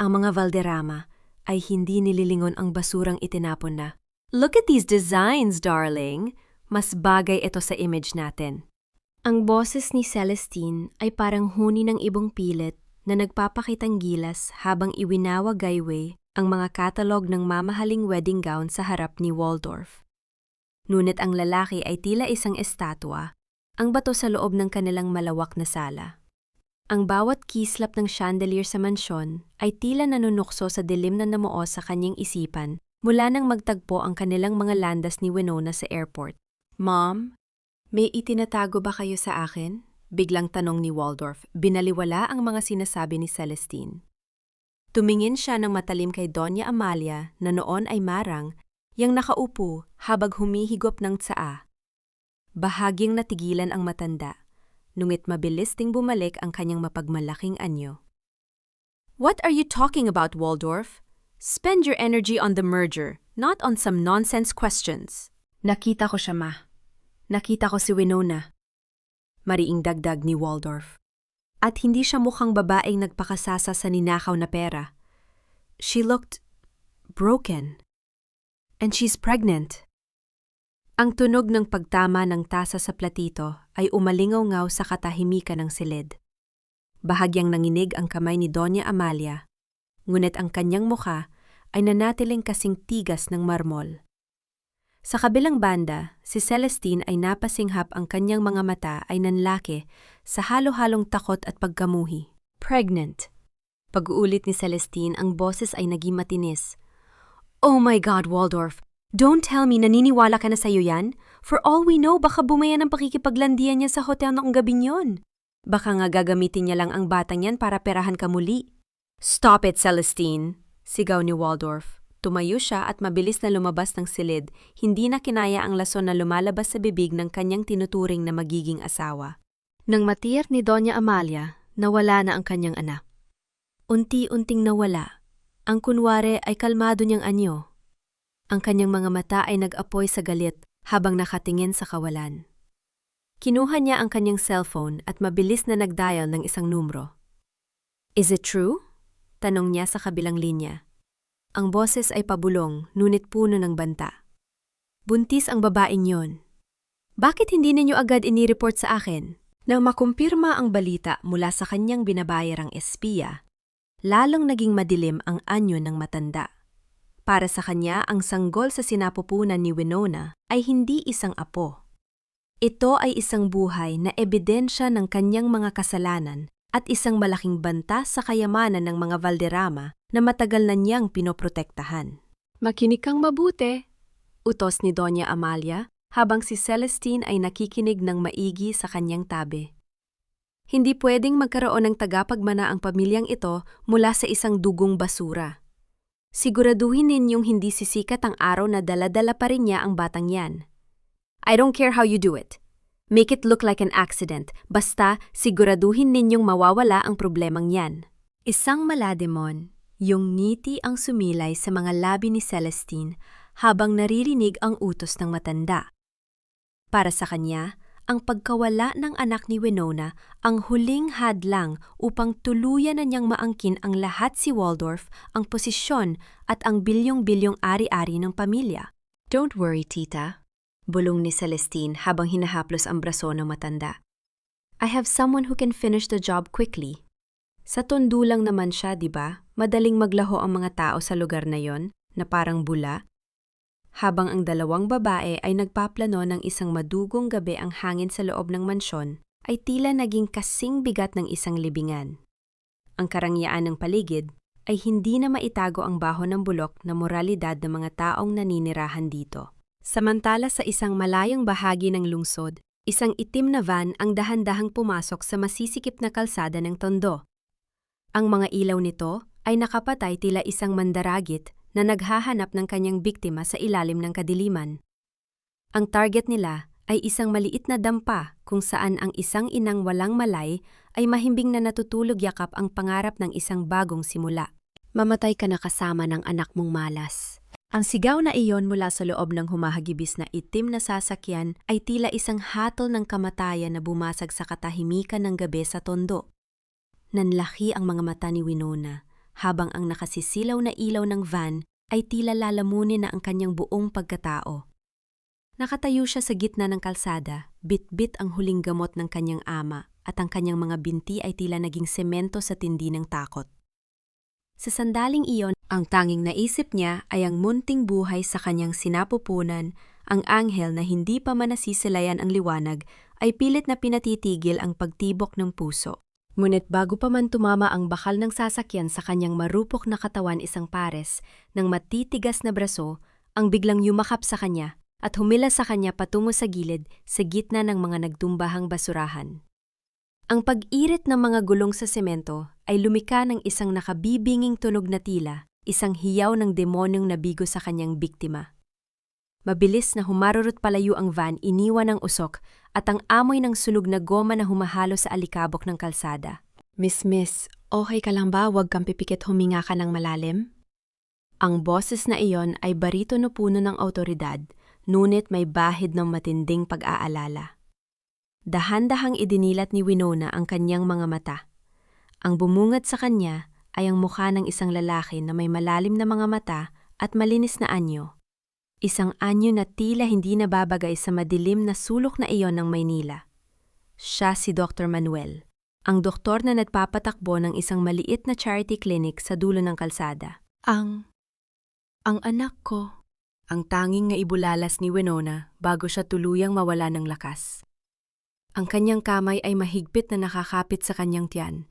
Ang mga Valderrama ay hindi nililingon ang basurang itinapon na. Look at these designs, darling! Mas bagay ito sa image natin. Ang boses ni Celestine ay parang huni ng ibong pilit na nagpapakitang gilas habang iwinawagayway ang mga katalog ng mamahaling wedding gown sa harap ni Waldorf. Ngunit ang lalaki ay tila isang estatwa, ang bato sa loob ng kanilang malawak na sala. Ang bawat kislap ng chandelier sa mansyon ay tila nanunukso sa dilim na namuo sa kanyang isipan mula nang magtagpo ang kanilang mga landas ni Winona sa airport. Mom, may itinatago ba kayo sa akin? Biglang tanong ni Waldorf. Binaliwala ang mga sinasabi ni Celestine. Tumingin siya ng matalim kay Doña Amalia na noon ay marang, yang nakaupo habang humihigop ng tsaa. Bahagyang natigilan ang matanda. Nungit mabilis ding bumalik ang kanyang mapagmalaking anyo. What are you talking about, Waldorf? Spend your energy on the merger, not on some nonsense questions. Nakita ko siya, ma. Nakita ko si Winona. Mariing dagdag ni Waldorf. At hindi siya mukhang babaeng nagpakasasa sa ninakaw na pera. She looked broken. And she's pregnant. Ang tunog ng pagtama ng tasa sa platito ay umalingaw-ngaw sa katahimikan ng silid. Bahagyang nanginig ang kamay ni Doña Amalia, ngunit ang kanyang mukha ay nanatiling kasing tigas ng marmol. Sa kabilang banda, si Celestine ay napasinghap, ang kanyang mga mata ay nanlaki sa halo-halong takot at pagkamuhi. Pregnant. Pag-uulit ni Celestine, ang boses ay naging matinis. Oh my God, Waldorf! Don't tell me naniniwala ka na sa'yo yan? For all we know, baka bumayan ang pakikipaglandian niya sa hotel noong gabing yon. Baka nga gagamitin niya lang ang batang yan para perahan ka muli. Stop it, Celestine! Sigaw ni Waldorf. Tumayo siya at mabilis na lumabas ng silid, hindi na kinaya ang lason na lumalabas sa bibig ng kanyang tinuturing na magiging asawa. Nang matiyak ni Doña Amalia, nawala na ang kanyang anak. Unti-unting nawala. Ang kunwari ay kalmado niyang anyo. Ang kanyang mga mata ay nag-apoy sa galit habang nakatingin sa kawalan. Kinuha niya ang kanyang cellphone at mabilis na nag-dial ng isang numero. Is it true? Tanong niya sa kabilang linya. Ang boses ay pabulong, ngunit puno ng banta. Buntis ang babaeng yon. Bakit hindi ninyo agad inireport sa akin? Nang makumpirma ang balita mula sa kanyang binabayarang espiya, lalong naging madilim ang anyo ng matanda. Para sa kanya, ang sanggol sa sinapupunan ni Winona ay hindi isang apo. Ito ay isang buhay na ebidensya ng kanyang mga kasalanan at isang malaking banta sa kayamanan ng mga Valderrama na matagal na niyang pinoprotektahan. Makinig kang mabuti, utos ni Doña Amalia habang si Celestine ay nakikinig ng maigi sa kanyang tabi. Hindi pwedeng magkaroon ng tagapagmana ang pamilyang ito mula sa isang dugong basura. Siguraduhin ninyong hindi sisikat ang araw na dala-dala pa rin niya ang batang yan. I don't care how you do it. Make it look like an accident, basta siguraduhin ninyong mawawala ang problemang yan. Isang malademon, yung ngiti ang sumilay sa mga labi ni Celestine habang naririnig ang utos ng matanda. Para sa kanya, ang pagkawala ng anak ni Winona ang huling hadlang upang tuluyan na niyang maangkin ang lahat si Waldorf, ang posisyon at ang bilyong-bilyong ari-ari ng pamilya. Don't worry, tita, bulong ni Celestine habang hinahaplos ang braso ng matanda. I have someone who can finish the job quickly. Sa tondo lang naman siya, di ba? Madaling maglaho ang mga tao sa lugar na yon, na parang bula. Habang ang dalawang babae ay nagpaplano ng isang madugong gabi, ang hangin sa loob ng mansyon ay tila naging kasing bigat ng isang libingan. Ang karangyaan ng paligid ay hindi na maitago ang baho ng bulok na moralidad ng mga taong naninirahan dito. Samantala sa isang malayong bahagi ng lungsod, isang itim na van ang dahan-dahang pumasok sa masisikip na kalsada ng tondo. Ang mga ilaw nito ay nakapatay tila isang mandaragit na naghahanap ng kanyang biktima sa ilalim ng kadiliman. Ang target nila ay isang maliit na dampa kung saan ang isang inang walang malay ay mahimbing na natutulog yakap ang pangarap ng isang bagong simula. Mamatay ka na kasama ng anak mong malas. Ang sigaw na iyon mula sa loob ng humahagibis na itim na sasakyan ay tila isang hatol ng kamatayan na bumasag sa katahimikan ng gabi sa tondo. Nanlaki ang mga mata ni Winona, habang ang nakasisilaw na ilaw ng van ay tila lalamunin na ang kanyang buong pagkatao. Nakatayo siya sa gitna ng kalsada, bit-bit ang huling gamot ng kanyang ama at ang kanyang mga binti ay tila naging semento sa tindi ng takot. Sa sandaling iyon, ang tanging naisip niya ay ang munting buhay sa kanyang sinapupunan, ang anghel na hindi pa man nasisilayan ang liwanag ay pilit na pinatitigil ang pagtibok ng puso. Ngunit bago pa man tumama ang bakal ng sasakyan sa kanyang marupok na katawan, isang pares ng matitigas na braso ang biglang yumakap sa kanya at humila sa kanya patungo sa gilid sa gitna ng mga nagtumbahang basurahan. Ang pag-irit ng mga gulong sa semento ay lumika ng isang nakabibinging tunog na tila, isang hiyaw ng demonyong nabigo sa kanyang biktima. Mabilis na humarurot palayo ang van, iniwan ng usok at ang amoy ng sunog na goma na humahalo sa alikabok ng kalsada. Miss, okay ka lang ba? Huwag kang pipikit, huminga ka ng malalim? Ang boses na iyon ay baritono puno ng awtoridad, ngunit may bahid ng matinding pag-aalala. Dahan-dahang idinilat ni Winona ang kanyang mga mata. Ang bumungad sa kanya ay ang mukha ng isang lalaki na may malalim na mga mata at malinis na anyo. Isang anyo na tila hindi nababagay sa madilim na sulok na iyon ng Maynila. Siya si Dr. Manuel, ang doktor na nagpapatakbo ng isang maliit na charity clinic sa dulo ng kalsada. Ang anak ko, ang tanging naibulalas ni Winona bago siya tuluyang mawala ng lakas. Ang kanyang kamay ay mahigpit na nakakapit sa kanyang tiyan.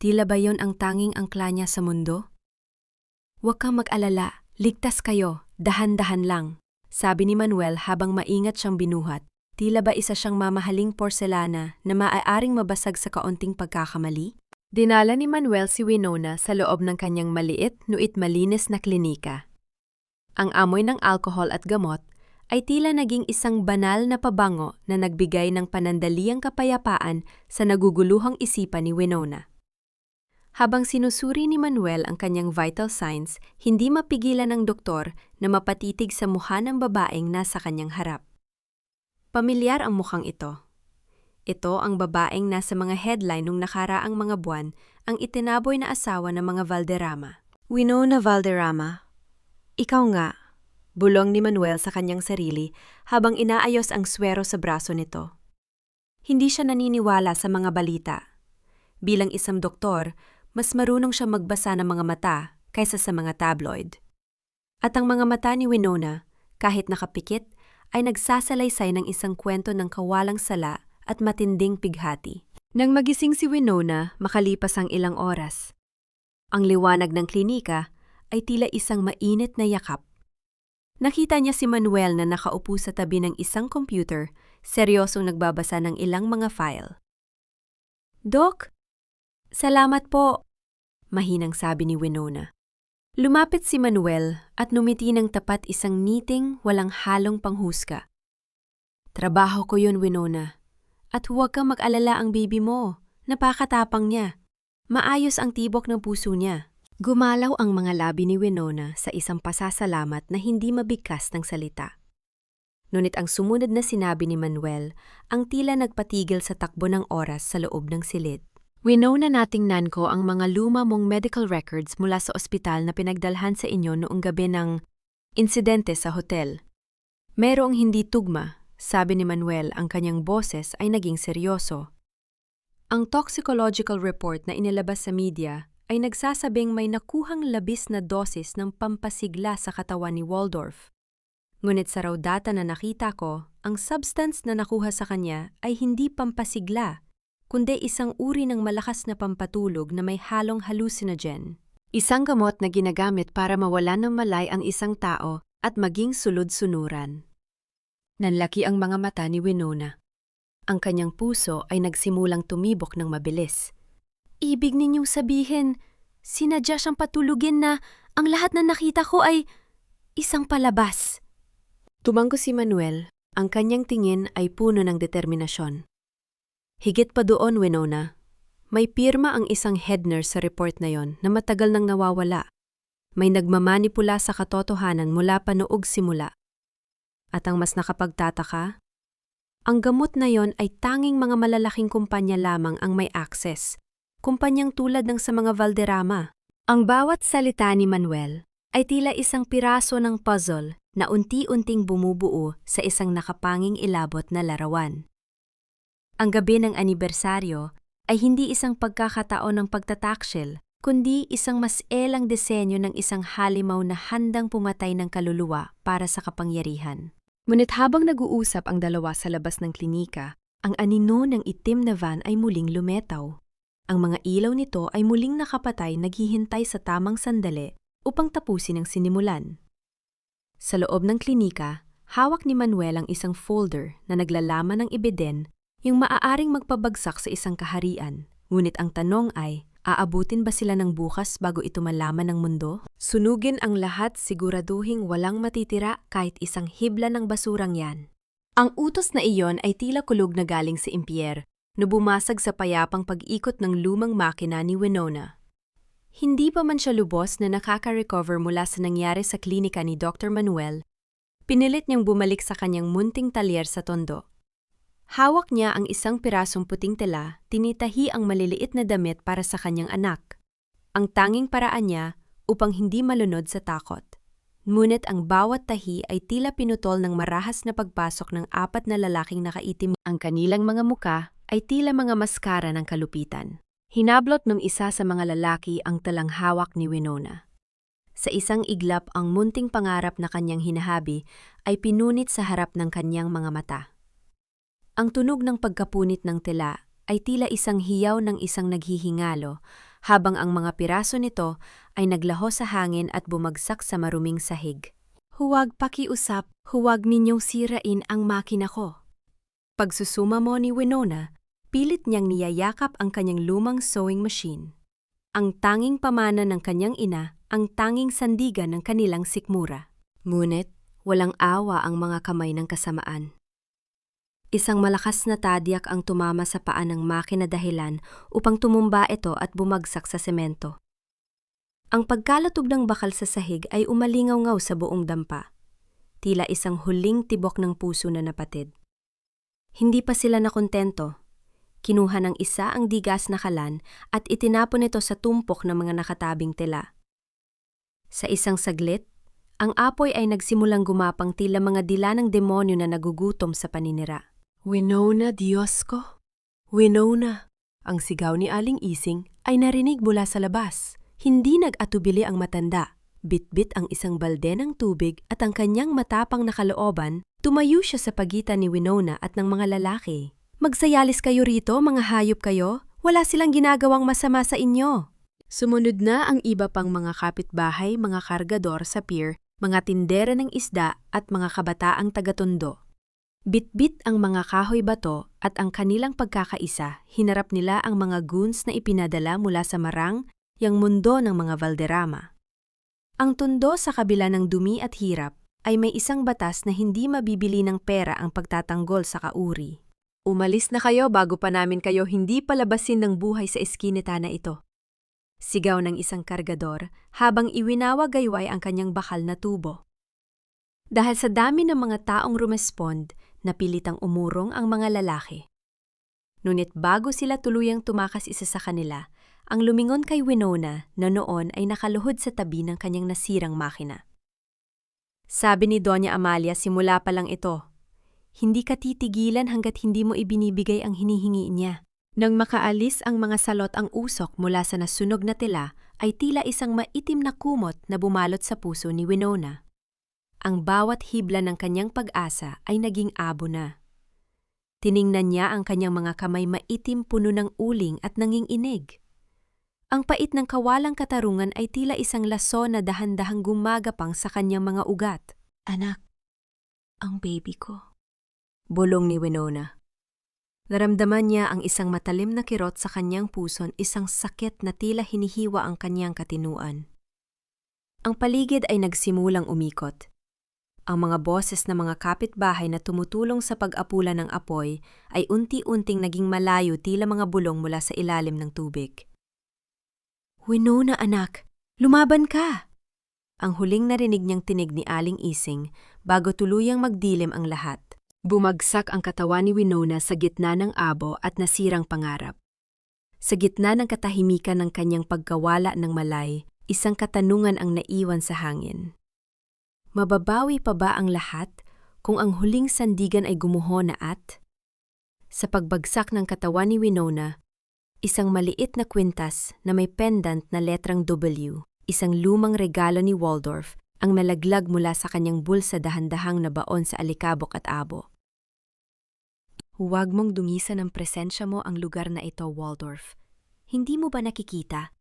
Tila ba yon ang tanging angkla niya sa mundo? Huwag kang mag-alala, ligtas kayo. Dahan-dahan lang, sabi ni Manuel habang maingat siyang binuhat. Tila ba isa siyang mamahaling porselana na maaaring mabasag sa kaunting pagkakamali? Dinala ni Manuel si Winona sa loob ng kanyang maliit nuit malinis na klinika. Ang amoy ng alkohol at gamot ay tila naging isang banal na pabango na nagbigay ng panandaliang kapayapaan sa naguguluhang isipan ni Winona. Habang sinusuri ni Manuel ang kanyang vital signs, hindi mapigilan ng doktor na mapatitig sa mukha ng babaeng nasa kanyang harap. Pamilyar ang mukhang ito. Ito ang babaeng nasa mga headline nung nakaraang mga buwan, ang itinaboy na asawa ng mga Valderrama. Winona Valderrama, ikaw nga, Bulong ni Manuel sa kanyang sarili habang inaayos ang swero sa braso nito. Hindi siya naniniwala sa mga balita. Bilang isang doktor, mas marunong siya magbasa ng mga mata kaysa sa mga tabloid. At ang mga mata ni Winona, kahit nakapikit, ay nagsasalaysay ng isang kwento ng kawalang sala at matinding pighati. Nang magising si Winona, makalipas ang ilang oras. Ang liwanag ng klinika ay tila isang mainit na yakap. Nakita niya si Manuel na nakaupo sa tabi ng isang computer, seryosong nagbabasa ng ilang mga file. "Doc, salamat po," mahinang sabi ni Winona. Lumapit si Manuel at numiti ng tapat isang ngiting walang halong panghusga. "Trabaho ko yun, Winona. At huwag kang mag-alala ang baby mo. Napakatapang niya. Maayos ang tibok ng puso niya." Gumalaw ang mga labi ni Winona sa isang pasasalamat na hindi mabigkas ng salita. Ngunit ang sumunod na sinabi ni Manuel ang tila nagpatigil sa takbo ng oras sa loob ng silid. "Winona, natingnan ko ang mga luma mong medical records mula sa ospital na pinagdalhan sa inyo noong gabi ng insidente sa hotel. Merong hindi tugma," sabi ni Manuel. Ang kanyang boses ay naging seryoso. "Ang toxicological report na inilabas sa media ay nagsasabing may nakuhang labis na dosis ng pampasigla sa katawan ni Waldorf. Ngunit sa raw data na nakita ko, ang substance na nakuha sa kanya ay hindi pampasigla, kundi isang uri ng malakas na pampatulog na may halong hallucinogen. Isang gamot na ginagamit para mawalan ng malay ang isang tao at maging sulod-sunuran." Nanlaki ang mga mata ni Winona. Ang kanyang puso ay nagsimulang tumibok ng mabilis. "Ibig ninyong sabihin, sinadya siyang patulugin na ang lahat na nakita ko ay isang palabas?" Tumango si Manuel. Ang kanyang tingin ay puno ng determinasyon. "Higit pa doon, Winona. May pirma ang isang head nurse sa report na yon na matagal nang nawawala. May nagmamanipula sa katotohanan mula pa noong simula. At ang mas nakapagtataka, ang gamot na yon ay tanging mga malalaking kumpanya lamang ang may access. Kumpanyang tulad ng sa mga Valderrama." Ang bawat salita ni Manuel ay tila isang piraso ng puzzle na unti-unting bumubuo sa isang nakapanging ilabot na larawan. Ang gabi ng anibersaryo ay hindi isang pagkakataon ng pagtataksil, kundi isang mas elang disenyo ng isang halimaw na handang pumatay ng kaluluwa para sa kapangyarihan. Ngunit habang nag-uusap ang dalawa sa labas ng klinika, ang anino ng itim na van ay muling lumetaw. Ang mga ilaw nito ay muling nakapatay, naghihintay sa tamang sandali upang tapusin ang sinimulan. Sa loob ng klinika, hawak ni Manuel ang isang folder na naglalaman ng ebiden yung maaaring magpabagsak sa isang kaharian. Ngunit ang tanong ay, aabutin ba sila ng bukas bago ito malaman ng mundo? Sunugin ang lahat, siguraduhing walang matitira kahit isang hibla ng basurang yan. Ang utos na iyon ay tila kulog na galing sa impyer, na bumasag sa payapang pag-ikot ng lumang makina ni Winona. Hindi pa man siya lubos na nakaka-recover mula sa nangyari sa klinika ni Dr. Manuel, pinilit niyang bumalik sa kanyang munting talyer sa tondo. Hawak niya ang isang pirasong puting tela, tinitahi ang maliliit na damit para sa kanyang anak. Ang tanging paraan niya upang hindi malunod sa takot. Ngunit ang bawat tahi ay tila pinutol ng marahas na pagpasok ng 4 na lalaking nakaitim. Ang kanilang mga muka ay tila mga maskara ng kalupitan. Hinablot ng isa sa mga lalaki ang talang hawak ni Winona. Sa isang iglap, ang munting pangarap na kanyang hinahabi ay pinunit sa harap ng kanyang mga mata. Ang tunog ng pagkapunit ng tela ay tila isang hiyaw ng isang naghihingalo, habang ang mga piraso nito ay naglaho sa hangin at bumagsak sa maruming sahig. "Huwag pakiusap, huwag ninyong sirain ang makina ko." Pagsusuma mo ni Winona, pilit niyang niyayakap ang kanyang lumang sewing machine. Ang tanging pamana ng kanyang ina, ang tanging sandigan ng kanilang sikmura. Ngunit, walang awa ang mga kamay ng kasamaan. Isang malakas na tadyak ang tumama sa paa ng makina dahilan upang tumumba ito at bumagsak sa semento. Ang pagkalatog ng bakal sa sahig ay umalingaw-ngaw sa buong dampa. Tila isang huling tibok ng puso na napatid. Hindi pa sila nakontento. Kinuha ng isa ang digas na kalan at itinapon ito sa tumpok ng mga nakatabing tela. Sa isang saglit, Ang apoy ay nagsimulang gumapang tila mga dila ng demonyo na nagugutom sa paninira. Winona, Diyos ko! Winona! Ang sigaw ni Aling Ising ay narinig mula sa labas. Hindi nag-atubili ang matanda. Bitbit ang isang balde ng tubig at ang kanyang matapang na kalooban, tumayo siya sa pagitan ni Winona at ng mga lalaki. Magsayalis kayo rito, mga hayop kayo. Wala silang ginagawang masama sa inyo. Sumunod na ang iba pang mga kapitbahay, mga kargador sa pier, mga tindera ng isda at mga kabataang tagatondo. Bitbit ang mga kahoy bato at ang kanilang pagkakaisa, hinarap nila ang mga goons na ipinadala mula sa Marang, yang mundo ng mga Valderrama. Ang tundo sa kabila ng dumi at hirap ay may isang batas na hindi mabibili ng pera ang pagtatanggol sa kauri. Umalis na kayo bago pa namin kayo hindi palabasin ng buhay sa eskinita na ito. Sigaw ng isang kargador habang iwinawagayway ang kanyang bakal na tubo. Dahil sa dami ng mga taong rumespond, napilitang umurong ang mga lalaki. Ngunit bago sila tuluyang tumakas isa sa kanila, ang lumingon kay Winona na noon ay nakaluhod sa tabi ng kanyang nasirang makina. Sabi ni Doña Amalia simula pa lang ito, hindi ka titigilan hanggat hindi mo ibinibigay ang hinihingi niya. Nang makaalis ang mga salot ang usok mula sa nasunog na tela, ay tila isang maitim na kumot na bumalot sa puso ni Winona. Ang bawat hibla ng kanyang pag-asa ay naging abo na. Tiningnan niya ang kanyang mga kamay maitim puno ng uling at nanginginig. Ang pait ng kawalang katarungan ay tila isang laso na dahan-dahang gumagapang sa kanyang mga ugat. Anak, ang baby ko. Bulong ni Winona. Naramdaman niya ang isang matalim na kirot sa kanyang puson, isang sakit na tila hinihiwa ang kanyang katinuan. Ang paligid ay nagsimulang umikot. Ang mga boses ng mga kapitbahay na tumutulong sa pag-apula ng apoy ay unti-unting naging malayo tila mga bulong mula sa ilalim ng tubig. Winona anak, lumaban ka! Ang huling narinig niyang tinig ni Aling Ising bago tuluyang magdilim ang lahat. Bumagsak ang katawan ni Winona sa gitna ng abo at nasirang pangarap. Sa gitna ng katahimikan ng kanyang pagkawala ng malay, isang katanungan ang naiwan sa hangin. Mababawi pa ba ang lahat kung ang huling sandigan ay gumuho na at? Sa pagbagsak ng katawan ni Winona, isang maliit na kwintas na may pendant na letrang W, isang lumang regalo ni Waldorf, ang malaglag mula sa kanyang bulsa dahan-dahang nabaon sa alikabok at abo. Huwag mong dungisan ng presensya mo ang lugar na ito, Waldorf. Hindi mo ba nakikita?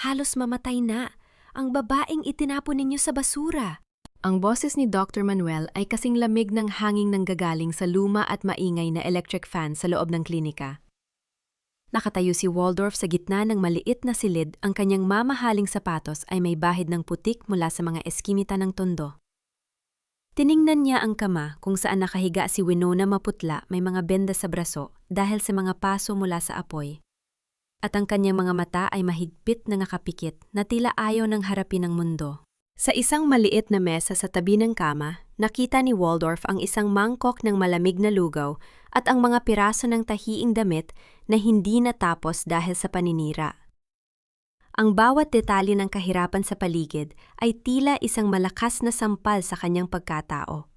Halos mamatay na ang babaeng itinapon ninyo sa basura. Ang boses ni Dr. Manuel ay kasing lamig ng hanging nanggagaling sa luma at maingay na electric fan sa loob ng klinika. Nakatayo si Waldorf sa gitna ng maliit na silid, ang kanyang mamahaling sapatos ay may bahid ng putik mula sa mga eskimita ng tondo. Tiningnan niya ang kama kung saan nakahiga si Winona maputla, may mga benda sa braso dahil sa mga paso mula sa apoy. At ang kanyang mga mata ay mahigpit na nakapikit na tila ayaw ng harapin ang mundo. Sa isang maliit na mesa sa tabi ng kama, nakita ni Waldorf ang isang mangkok ng malamig na lugaw at ang mga piraso ng tahiing damit na hindi natapos dahil sa paninira. Ang bawat detalye ng kahirapan sa paligid ay tila isang malakas na sampal sa kanyang pagkatao.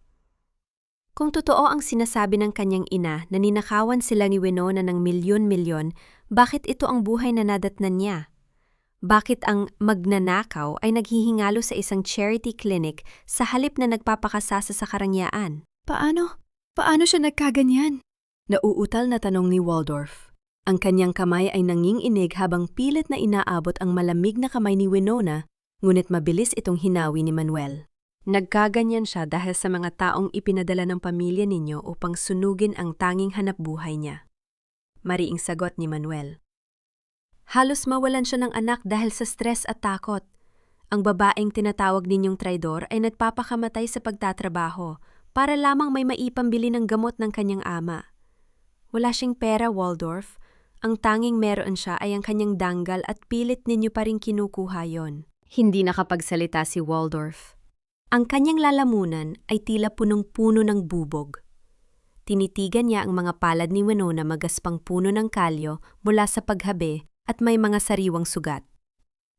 Kung totoo ang sinasabi ng kanyang ina na ninakawan sila ni Winona ng milyon-milyon, bakit ito ang buhay na nadatnan niya? Bakit ang magnanakaw ay naghihingalo sa isang charity clinic sa halip na nagpapakasasa sa karangyaan? Paano? Paano siya nagkaganyan? Nauutal na tanong ni Waldorf. Ang kanyang kamay ay nanginginig habang pilit na inaabot ang malamig na kamay ni Winona, ngunit mabilis itong hinawi ni Manuel. Nagkaganyan siya dahil sa mga taong ipinadala ng pamilya ninyo upang sunugin ang tanging hanapbuhay niya. Mariing sagot ni Manuel. Halos mawalan siya ng anak dahil sa stress at takot. Ang babaeng tinatawag ninyong traidor ay nagpapakamatay sa pagtatrabaho para lamang may maipambili ng gamot ng kanyang ama. Wala siyang pera, Waldorf. Ang tanging meron siya ay ang kanyang danggal at pilit ninyo pa rin kinukuha yon. Hindi nakapagsalita si Waldorf. Ang kanyang lalamunan ay tila punong-puno ng bubog. Tinitigan niya ang mga palad ni Winona magaspang puno ng kalyo mula sa paghabi at may mga sariwang sugat.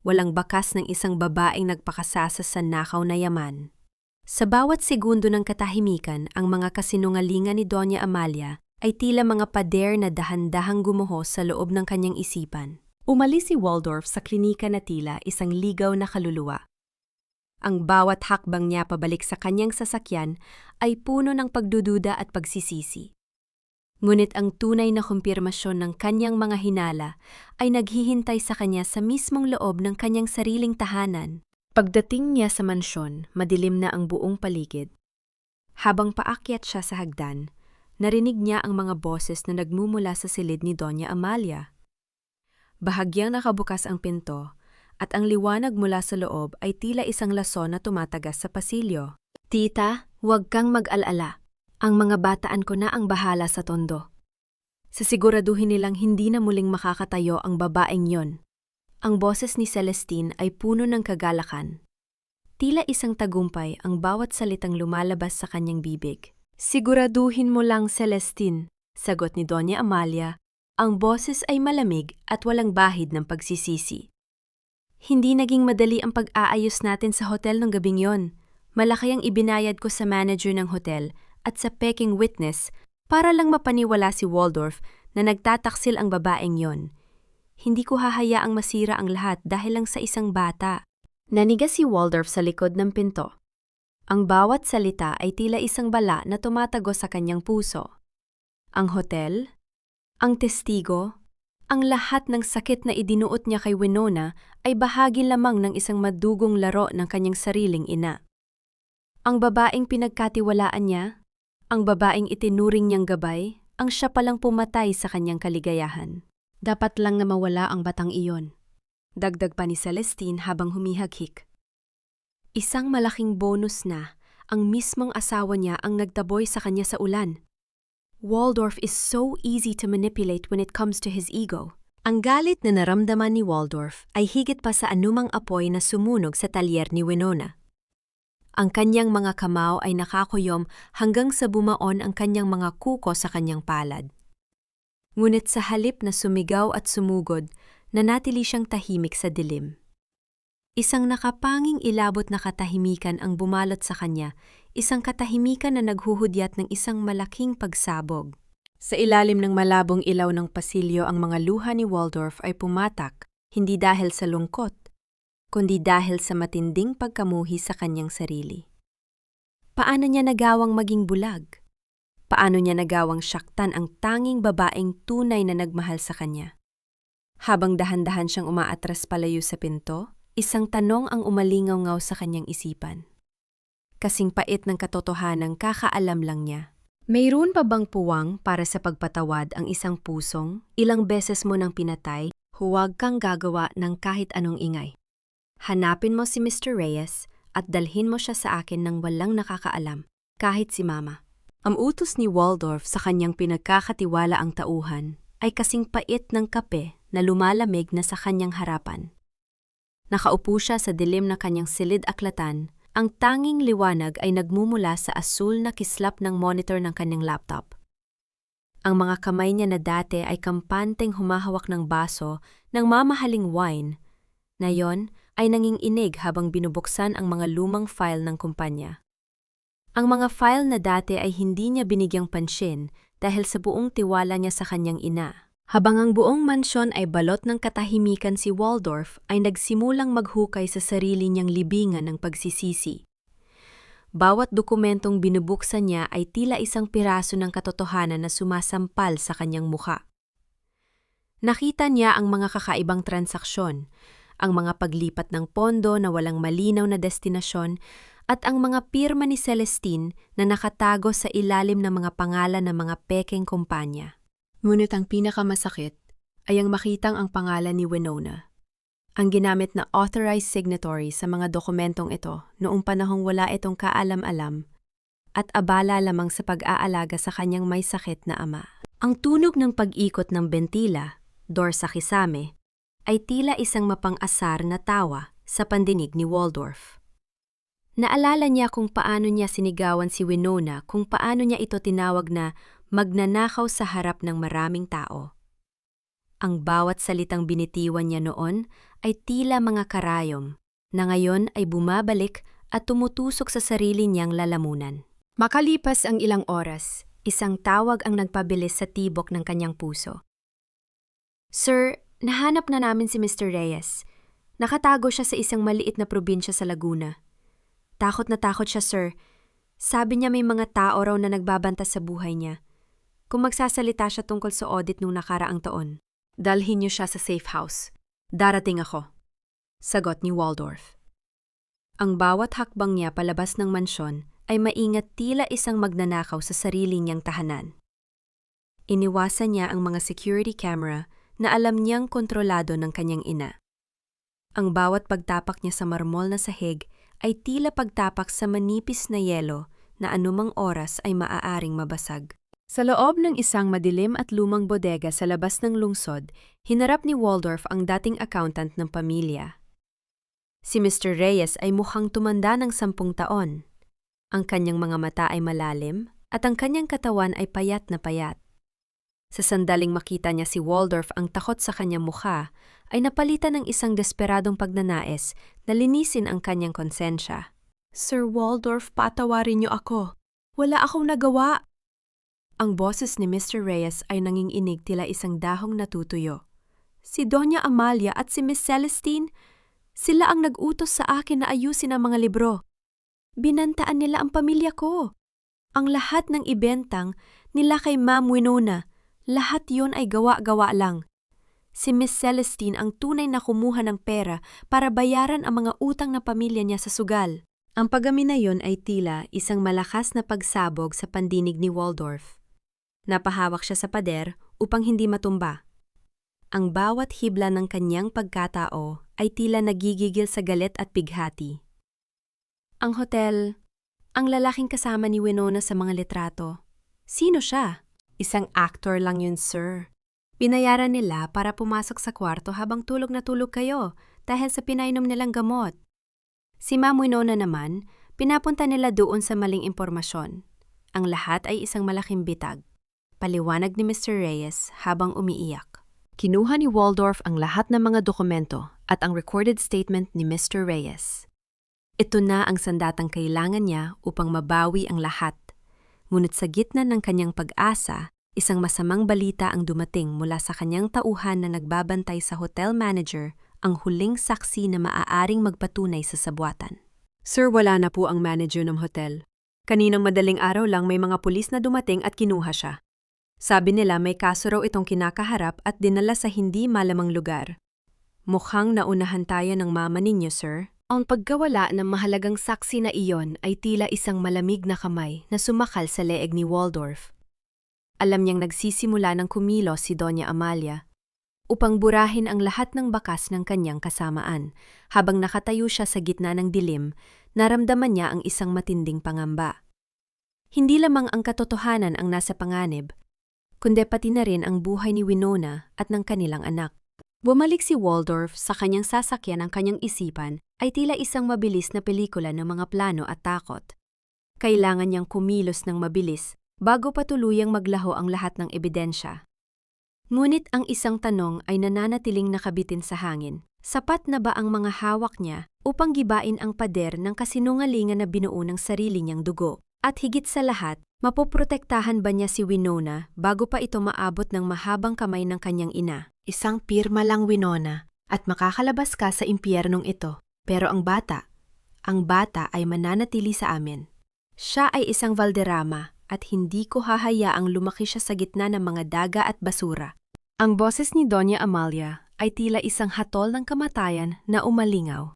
Walang bakas ng isang babaeng nagpakasasa sa nakaw na yaman. Sa bawat segundo ng katahimikan, ang mga kasinungalingan ni Doña Amalia ay tila mga pader na dahan-dahang gumuho sa loob ng kanyang isipan. Umalis si Waldorf sa klinika na tila isang ligaw na kaluluwa. Ang bawat hakbang niya pabalik sa kanyang sasakyan ay puno ng pagdududa at pagsisisi. Ngunit ang tunay na kumpirmasyon ng kanyang mga hinala ay naghihintay sa kanya sa mismong loob ng kanyang sariling tahanan. Pagdating niya sa mansyon, madilim na ang buong paligid. Habang paakyat siya sa hagdan, narinig niya ang mga boses na nagmumula sa silid ni Doña Amalia. Bahagyang nakabukas ang pinto, at ang liwanag mula sa loob ay tila isang lason na tumatagas sa pasilyo. "Tita, huwag kang mag-alala. Ang mga bataan ko na ang bahala sa tondo. Sisiguraduhin nilang hindi na muling makakatayo ang babaeng yon." Ang boses ni Celestine ay puno ng kagalakan. Tila isang tagumpay ang bawat salitang lumalabas sa kanyang bibig. "Siguraduhin mo lang, Celestine," sagot ni Doña Amalia. Ang boses ay malamig at walang bahid ng pagsisisi. "Hindi naging madali ang pag-aayos natin sa hotel ng gabing yon. Malaki ang ibinayad ko sa manager ng hotel at sa peking witness para lang mapaniwala si Waldorf na nagtataksil ang babaeng yon. Hindi ko hahayaang masira ang lahat dahil lang sa isang bata." Nanigas si Waldorf sa likod ng pinto. Ang bawat salita ay tila isang bala na tumatago sa kanyang puso. Ang hotel, ang testigo, ang lahat ng sakit na idinuot niya kay Winona ay bahagi lamang ng isang madugong laro ng kanyang sariling ina. Ang babaeng pinagkatiwalaan niya, ang babaeng itinuring niyang gabay, ang siya palang pumatay sa kanyang kaligayahan. Dapat lang na mawala ang batang iyon. Dagdag pa ni Celestine habang humihaghik. Isang malaking bonus na ang mismong asawa niya ang nagtaboy sa kanya sa ulan. Waldorf is so easy to manipulate when it comes to his ego. Ang galit na naramdaman ni Waldorf ay higit pa sa anumang apoy na sumunog sa talyer ni Winona. Ang kanyang mga kamao ay nakakuyom hanggang sa bumaon ang kanyang mga kuko sa kanyang palad. Ngunit sa halip na sumigaw at sumugod, nanatili siyang tahimik sa dilim. Isang nakapanging ilabot na katahimikan ang bumalot sa kanya, isang katahimikan na naghuhudyat ng isang malaking pagsabog. Sa ilalim ng malabong ilaw ng pasilyo, ang mga luha ni Waldorf ay pumatak, hindi dahil sa lungkot, kundi dahil sa matinding pagkamuhi sa kanyang sarili. Paano niya nagawang maging bulag? Paano niya nagawang saktan ang tanging babaeng tunay na nagmahal sa kanya? Habang dahan-dahan siyang umaatras palayo sa pinto, isang tanong ang umalingaw-ngaw sa kanyang isipan. Kasing pait ng katotohanang kakaalam lang niya. Mayroon pa bang puwang para sa pagpatawad ang isang pusong? Ilang beses mo nang pinatay, huwag kang gagawa ng kahit anong ingay. Hanapin mo si Mr. Reyes at dalhin mo siya sa akin nang walang nakakaalam, kahit si Mama. Ang utos ni Waldorf sa kanyang pinagkakatiwala ang tauhan ay kasing pait ng kape na lumalamig na sa kanyang harapan. Nakaupo siya sa dilim na kanyang silid-aklatan, ang tanging liwanag ay nagmumula sa asul na kislap ng monitor ng kanyang laptop. Ang mga kamay niya na dati ay kampanteng humahawak ng baso ng mamahaling wine, na yon ay nanginginig habang binubuksan ang mga lumang file ng kumpanya. Ang mga file na dati ay hindi niya binigyang pansin dahil sa buong tiwala niya sa kanyang ina. Habang ang buong mansyon ay balot ng katahimikan, si Waldorf ay nagsimulang maghukay sa sarili niyang libingan ng pagsisisi. Bawat dokumentong binubuksan niya ay tila isang piraso ng katotohanan na sumasampal sa kanyang mukha. Nakita niya ang mga kakaibang transaksyon, ang mga paglipat ng pondo na walang malinaw na destinasyon, at ang mga pirma ni Celestine na nakatago sa ilalim ng mga pangalan ng mga pekeng kumpanya. Ngunit ang pinakamasakit ay ang makitang ang pangalan ni Winona, ang ginamit na authorized signatory sa mga dokumentong ito noong panahong wala itong kaalam-alam at abala lamang sa pag-aalaga sa kanyang may sakit na ama. Ang tunog ng pag-ikot ng bentila, door sa kisame, ay tila isang mapang-asar na tawa sa pandinig ni Waldorf. Naalala niya kung paano niya sinigawan si Winona, kung paano niya ito tinawag na magnanakaw sa harap ng maraming tao. Ang bawat salitang binitiwan niya noon ay tila mga karayom, na ngayon ay bumabalik at tumutusok sa sarili niyang lalamunan. Makalipas ang ilang oras, isang tawag ang nagpabilis sa tibok ng kanyang puso. Sir, nahanap na namin si Mr. Reyes. Nakatago siya sa isang maliit na probinsya sa Laguna. Takot na takot siya, sir. Sabi niya may mga tao raw na nagbabanta sa buhay niya. Kung magsasalita siya tungkol sa audit nung nakaraang taon, dalhin niyo siya sa safe house. Darating ako. Sagot ni Waldorf. Ang bawat hakbang niya palabas ng mansyon ay maingat tila isang magnanakaw sa sarili niyang tahanan. Iniwasan niya ang mga security camera na alam niyang kontrolado ng kanyang ina. Ang bawat pagtapak niya sa marmol na sahig ay tila pagtapak sa manipis na yelo na anumang oras ay maaaring mabasag. Sa loob ng isang madilim at lumang bodega sa labas ng lungsod, hinarap ni Waldorf ang dating accountant ng pamilya. Si Mr. Reyes ay mukhang tumanda ng 10 taon. Ang kanyang mga mata ay malalim at ang kanyang katawan ay payat na payat. Sa sandaling makita niya si Waldorf ang takot sa kanyang mukha, ay napalitan ng isang desperadong pagnanais na linisin ang kanyang konsensya. Sir Waldorf, patawarin niyo ako. Wala akong nagawa. Ang boses ni Mr. Reyes ay nanginginig tila isang dahong natutuyo. Si Doña Amalia at si Miss Celestine, sila ang nag-utos sa akin na ayusin ang mga libro. Binantaan nila ang pamilya ko. Ang lahat ng ibentang nila kay Ma'am Winona, lahat yon ay gawa-gawa lang. Si Miss Celestine ang tunay na kumuha ng pera para bayaran ang mga utang na pamilya niya sa sugal. Ang pagami na yon ay tila isang malakas na pagsabog sa pandinig ni Waldorf. Napahawak siya sa pader upang hindi matumba. Ang bawat hibla ng kanyang pagkatao ay tila nagigigil sa galit at bighati. Ang hotel, ang lalaking kasama ni Winona sa mga litrato. Sino siya? Isang actor lang yun, sir. Binayaran nila para pumasok sa kwarto habang tulog na tulog kayo dahil sa pinainom nilang gamot. Si Ma'am Winona naman, pinapunta nila doon sa maling impormasyon. Ang lahat ay isang malaking bitag. Paliwanag ni Mr. Reyes habang umiiyak. Kinuha ni Waldorf ang lahat ng mga dokumento at ang recorded statement ni Mr. Reyes. Ito na ang sandatang kailangan niya upang mabawi ang lahat. Ngunit sa gitna ng kanyang pag-asa, isang masamang balita ang dumating mula sa kanyang tauhan na nagbabantay sa hotel manager, ang huling saksi na maaaring magpatunay sa sabwatan. Sir, wala na po ang manager ng hotel. Kaninang madaling araw lang may mga pulis na dumating at kinuha siya. Sabi nila may kaso raw itong kinakaharap at dinala sa hindi malamang lugar. Mukhang naunahan tayo ng mama ninyo, sir. Ang pagkawala ng mahalagang saksi na iyon ay tila isang malamig na kamay na sumakal sa leeg ni Waldorf. Alam niyang nagsisimula ng kumilos si Doña Amalia upang burahin ang lahat ng bakas ng kanyang kasamaan. Habang nakatayo siya sa gitna ng dilim, naramdaman niya ang isang matinding pangamba. Hindi lamang ang katotohanan ang nasa panganib, kundi pati na rin ang buhay ni Winona at ng kanilang anak. Bumalik si Waldorf sa kanyang sasakyan. Ang kanyang isipan ay tila isang mabilis na pelikula ng mga plano at takot. Kailangan niyang kumilos ng mabilis bago pa tuluyang maglaho ang lahat ng ebidensya. Ngunit ang isang tanong ay nananatiling nakabitin sa hangin. Sapat na ba ang mga hawak niya upang gibain ang pader ng kasinungalingan na binuo ng sarili niyang dugo? At higit sa lahat, mapoprotektahan ba niya si Winona bago pa ito maabot ng mahabang kamay ng kanyang ina? Isang pirma lang, Winona, at makakalabas ka sa impyernong ito. Pero ang bata ay mananatili sa amin. Siya ay isang Valderrama at hindi ko hahayaang lumaki siya sa gitna ng mga daga at basura. Ang boses ni Doña Amalia ay tila isang hatol ng kamatayan na umalingaw.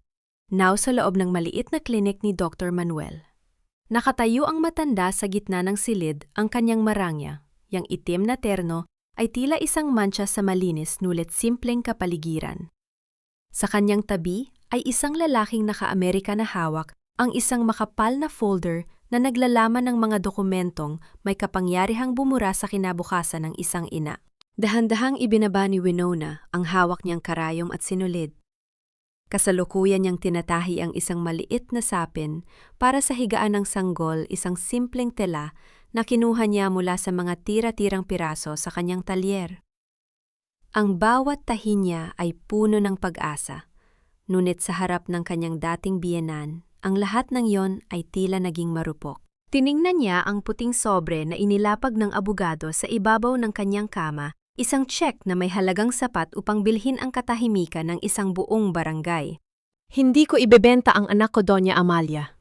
Now sa loob ng maliit na klinik ni Dr. Manuel. Nakatayo ang matanda sa gitna ng silid ang kanyang marangya. Yang itim na terno ay tila isang mantsa sa malinis nulit simpleng kapaligiran. Sa kanyang tabi ay isang lalaking naka-Amerika na hawak ang isang makapal na folder na naglalaman ng mga dokumentong may kapangyarihang bumura sa kinabukasan ng isang ina. Dahan-dahang ibinaba ni Winona ang hawak niyang karayom at sinulid. Kasalukuyan niyang tinatahi ang isang maliit na sapin para sa higaan ng sanggol, isang simpleng tela na kinuha niya mula sa mga tira-tirang piraso sa kanyang talyer. Ang bawat tahi niya ay puno ng pag-asa, ngunit sa harap ng kanyang dating biyenan ang lahat ng yon ay tila naging marupok. Tiningnan niya ang puting sobre na inilapag ng abogado sa ibabaw ng kanyang kama, isang check na may halagang sapat upang bilhin ang katahimikan ng isang buong barangay. Hindi ko ibebenta ang anak ko, Doña Amalia.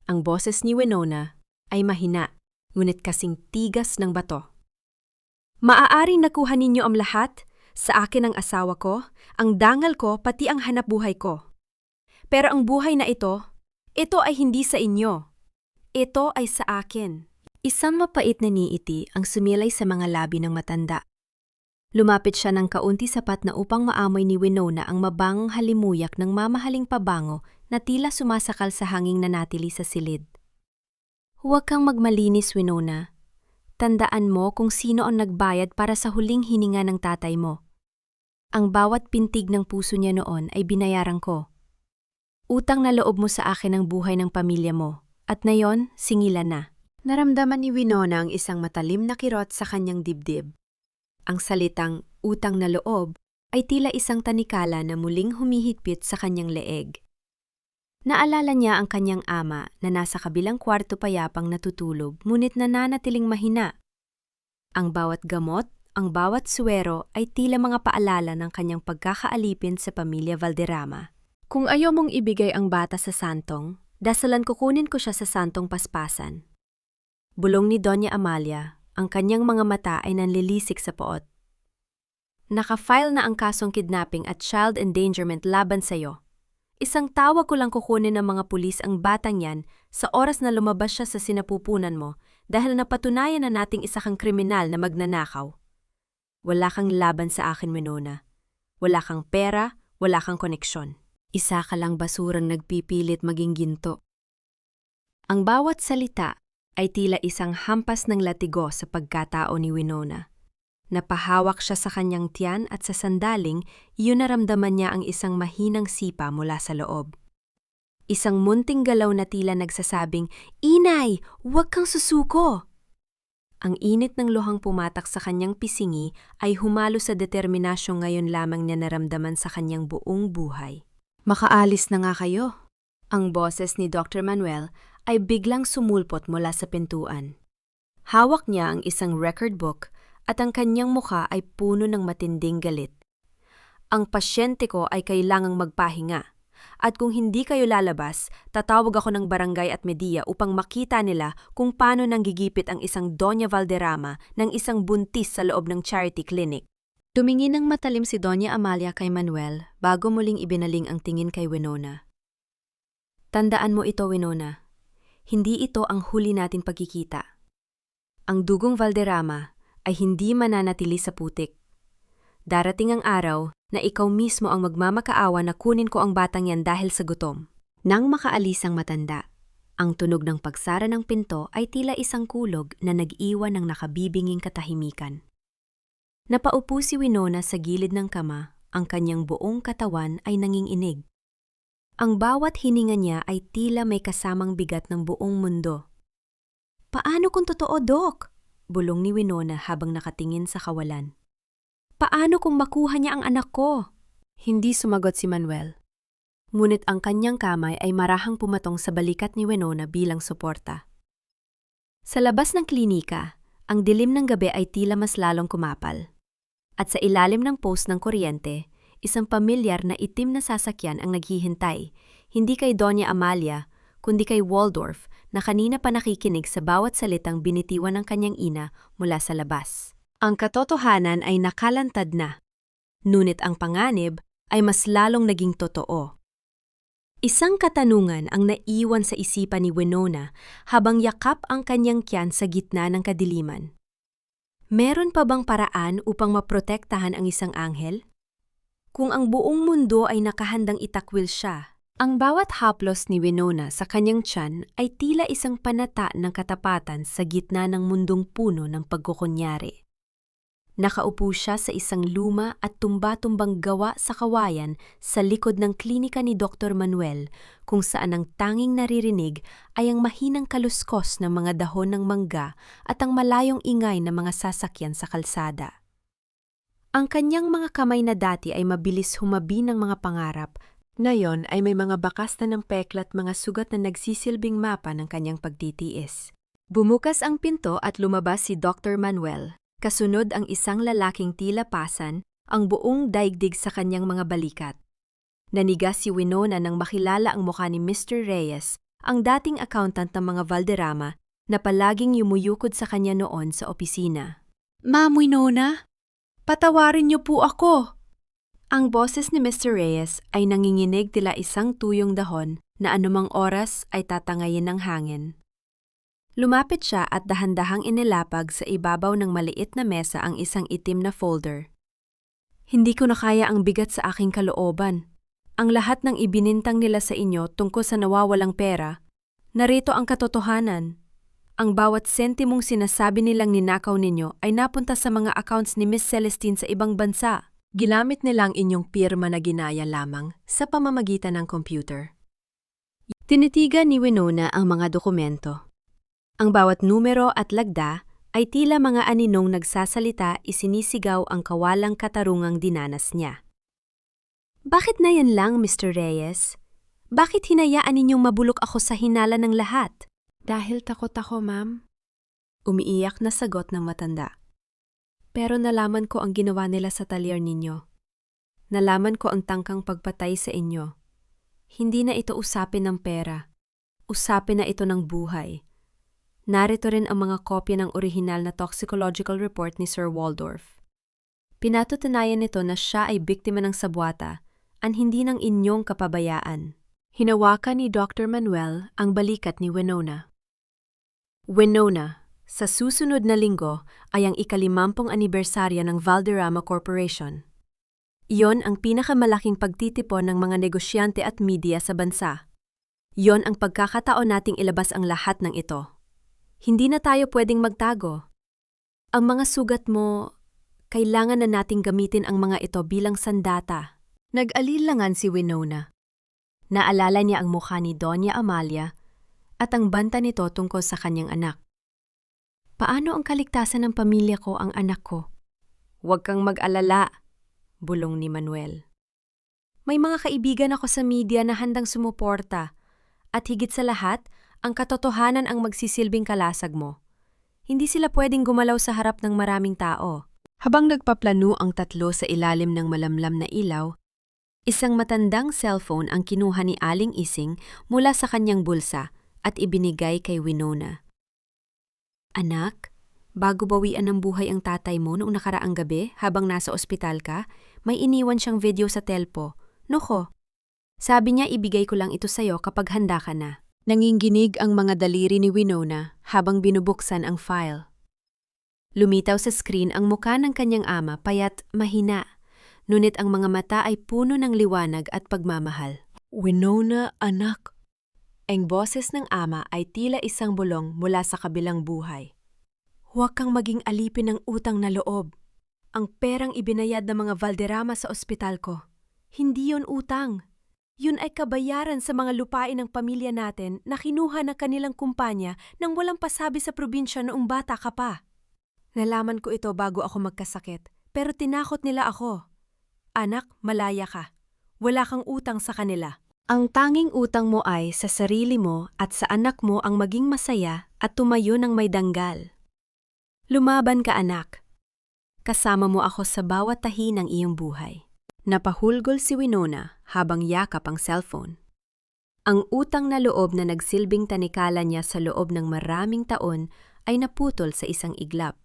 Ang boses ni Winona ay mahina, ngunit kasing tigas ng bato. Maaaring nakuha ninyo ang lahat, sa akin ang asawa ko, ang dangal ko, pati ang hanapbuhay ko. Pero ang buhay na ito ay hindi sa inyo. Ito ay sa akin. Isang mapait na niiti ang sumilay sa mga labi ng matanda. Lumapit siya ng kaunti sapat na upang maamoy ni Winona ang mabangong halimuyak ng mamahaling pabango na tila sumasakal sa hanging nanatili sa silid. Huwag kang magmalinis, Winona. Tandaan mo kung sino ang nagbayad para sa huling hininga ng tatay mo. Ang bawat pintig ng puso niya noon ay binayaran ko. Utang na loob mo sa akin ang buhay ng pamilya mo, at ngayon, singilan na. Naramdaman ni Winona ang isang matalim na kirot sa kanyang dibdib. Ang salitang utang na loob ay tila isang tanikala na muling humihigpit sa kanyang leeg. Naalala niya ang kanyang ama na nasa kabilang kwarto payapang natutulog ngunit nananatiling mahina. Ang bawat gamot, ang bawat suwero ay tila mga paalala ng kanyang pagkakaalipin sa pamilya Valderrama. Kung ayaw mong ibigay ang bata sa santong, dasalan kukunin ko siya sa santong paspasan. Bulong ni Doña Amalia, ang kanyang mga mata ay nanlilisik sa poot. Naka-file na ang kasong kidnapping at child endangerment laban sa'yo. Isang tawag ko lang kukunin ng mga pulis ang batang yan sa oras na lumabas siya sa sinapupunan mo dahil napatunayan na nating isa kang kriminal na magnanakaw. Wala kang laban sa akin, Winona. Wala kang pera, wala kang koneksyon. Isa ka lang basurang nagpipilit maging ginto. Ang bawat salita ay tila isang hampas ng latigo sa pagkatao ni Winona. Napahawak siya sa kanyang tiyan at sa sandaling, yun naramdaman niya ang isang mahinang sipa mula sa loob. Isang munting galaw na tila nagsasabing, "Inay, huwag kang susuko!" Ang init ng luhang pumatak sa kanyang pisingi ay humalo sa determinasyong ngayon lamang niya naramdaman sa kanyang buong buhay. "Makaalis na nga kayo." Ang boses ni Dr. Manuel ay biglang sumulpot mula sa pintuan. Hawak niya ang isang record book at ang kanyang mukha ay puno ng matinding galit. "Ang pasyente ko ay kailangang magpahinga, at kung hindi kayo lalabas, tatawag ako ng barangay at media upang makita nila kung paano nanggigipit ang isang Doña Valderrama ng isang buntis sa loob ng charity clinic." Tumingin ng matalim si Doña Amalia kay Manuel bago muling ibinaling ang tingin kay Winona. "Tandaan mo ito, Winona. Hindi ito ang huli nating pagkikita. Ang dugong Valderrama ay hindi mananatili sa putik. Darating ang araw na ikaw mismo ang magmamakaawa na kunin ko ang batang yan dahil sa gutom." Nang makaalis ang matanda, ang tunog ng pagsara ng pinto ay tila isang kulog na nag-iwan ng nakabibinging katahimikan. Napaupo si Winona sa gilid ng kama, ang kanyang buong katawan ay nanginginig. Ang bawat hininga niya ay tila may kasamang bigat ng buong mundo. "Paano kung totoo, Doc?" bulong ni Winona habang nakatingin sa kawalan. "Paano kung makuha niya ang anak ko?" Hindi sumagot si Manuel. Ngunit ang kanyang kamay ay marahang pumatong sa balikat ni Winona bilang suporta. Sa labas ng klinika, ang dilim ng gabi ay tila mas lalong kumapal. At sa ilalim ng post ng kuryente, isang pamilyar na itim na sasakyan ang naghihintay, hindi kay Doña Amalia, kundi kay Waldorf na kanina pa nakikinig sa bawat salitang binitiwan ng kanyang ina mula sa labas. Ang katotohanan ay nakalantad na, ngunit ang panganib ay mas lalong naging totoo. Isang katanungan ang naiwan sa isipan ni Winona habang yakap ang kanyang tiyan sa gitna ng kadiliman. Meron pa bang paraan upang maprotektahan ang isang anghel? Kung ang buong mundo ay nakahandang itakwil siya, ang bawat haplos ni Winona sa kanyang tiyan ay tila isang panata ng katapatan sa gitna ng mundong puno ng pagkukunyari. Nakaupo siya sa isang luma at tumba-tumbang gawa sa kawayan sa likod ng klinika ni Dr. Manuel, kung saan ang tanging naririnig ay ang mahinang kaluskos ng mga dahon ng mangga at ang malayong ingay ng mga sasakyan sa kalsada. Ang kanyang mga kamay na dati ay mabilis humabi ng mga pangarap, Ngayon ay may mga bakas na ng peklat mga sugat na nagsisilbing mapa ng kanyang pagtitiis. Bumukas ang pinto at lumabas si Dr. Manuel. Kasunod ang isang lalaking tila pasan, ang buong daigdig sa kanyang mga balikat. Nanigas si Winona nang makilala ang mukha ni Mr. Reyes, ang dating accountant ng mga Valderrama na palaging yumuyukod sa kanya noon sa opisina. Ma'am Winona, patawarin niyo po ako. Ang boses ni Mr. Reyes ay nanginginig tila isang tuyong dahon na anumang oras ay tatangayin ng hangin. Lumapit siya at dahan-dahang inilapag sa ibabaw ng maliit na mesa ang isang itim na folder. Hindi ko na kaya ang bigat sa aking kalooban. Ang lahat ng ibinintang nila sa inyo tungkol sa nawawalang pera, narito ang katotohanan. Ang bawat sentimong sinasabi nilang ninakaw ninyo ay napunta sa mga accounts ni Miss Celestine sa ibang bansa. Ginamit nilang inyong pirma na ginaya lamang sa pamamagitan ng computer. Tinitigan ni Winona ang mga dokumento. Ang bawat numero at lagda ay tila mga aninong nagsasalita isinisigaw ang kawalang katarungang dinanas niya. Bakit na yan lang, Mr. Reyes? Bakit hinayaan ninyong mabulok ako sa hinala ng lahat? Dahil takot ako, ma'am. Umiiyak na sagot ng matanda. Pero nalaman ko ang ginawa nila sa talyer ninyo. Nalaman ko ang tangkang pagpatay sa inyo. Hindi na ito usapin ng pera. Usapin na ito ng buhay. Narito rin ang mga kopya ng orihinal na toxicological report ni Sir Waldorf. Pinatutunayan nito na siya ay biktima ng sabwata at hindi ng inyong kapabayaan. Hinawakan ni Dr. Manuel ang balikat ni Winona. Winona, sa susunod na linggo ay ang ika-50 anibersaryo ng Valderrama Corporation. Iyon ang pinakamalaking pagtitipon ng mga negosyante at media sa bansa. Iyon ang pagkakataon nating ilabas ang lahat ng ito. Hindi na tayo pwedeng magtago. Ang mga sugat mo, kailangan na nating gamitin ang mga ito bilang sandata. Nag-alilangan si Winona. Naalala niya ang mukha ni Doña Amalia at ang banta nito tungkol sa kanyang anak. Paano ang kaligtasan ng pamilya ko ang anak ko? Huwag kang mag-alala, bulong ni Manuel. May mga kaibigan ako sa media na handang sumuporta at higit sa lahat, ang katotohanan ang magsisilbing kalasag mo. Hindi sila pwedeng gumalaw sa harap ng maraming tao. Habang nagpaplano ang tatlo sa ilalim ng malamlam na ilaw, isang matandang cellphone ang kinuha ni Aling Ising mula sa kanyang bulsa at ibinigay kay Winona. Anak, bago bawian ng buhay ang tatay mo noong nakaraang gabi habang nasa ospital ka, may iniwan siyang video sa telpo. Noko, sabi niya ibigay ko lang ito sa'yo kapag handa ka na. Nanginginig ang mga daliri ni Winona habang binubuksan ang file. Lumitaw sa screen ang muka ng kanyang ama payat mahina, ngunit ang mga mata ay puno ng liwanag at pagmamahal. Winona, anak. Ang boses ng ama ay tila isang bulong mula sa kabilang buhay. Huwag kang maging alipin ng utang na loob. Ang perang ibinayad ng mga Valderrama sa ospital ko. Hindi yon utang. Yun ay kabayaran sa mga lupain ng pamilya natin na kinuha ng kanilang kumpanya nang walang pasabi sa probinsya noong bata ka pa. Nalaman ko ito bago ako magkasakit, pero tinakot nila ako. Anak, malaya ka. Wala kang utang sa kanila. Ang tanging utang mo ay sa sarili mo at sa anak mo ang maging masaya at tumayo ng may danggal. Lumaban ka, anak. Kasama mo ako sa bawat tahi ng iyong buhay. Napahulgol si Winona habang yakap ang cellphone. Ang utang na loob na nagsilbing tanikala niya sa loob ng maraming taon ay naputol sa isang iglap.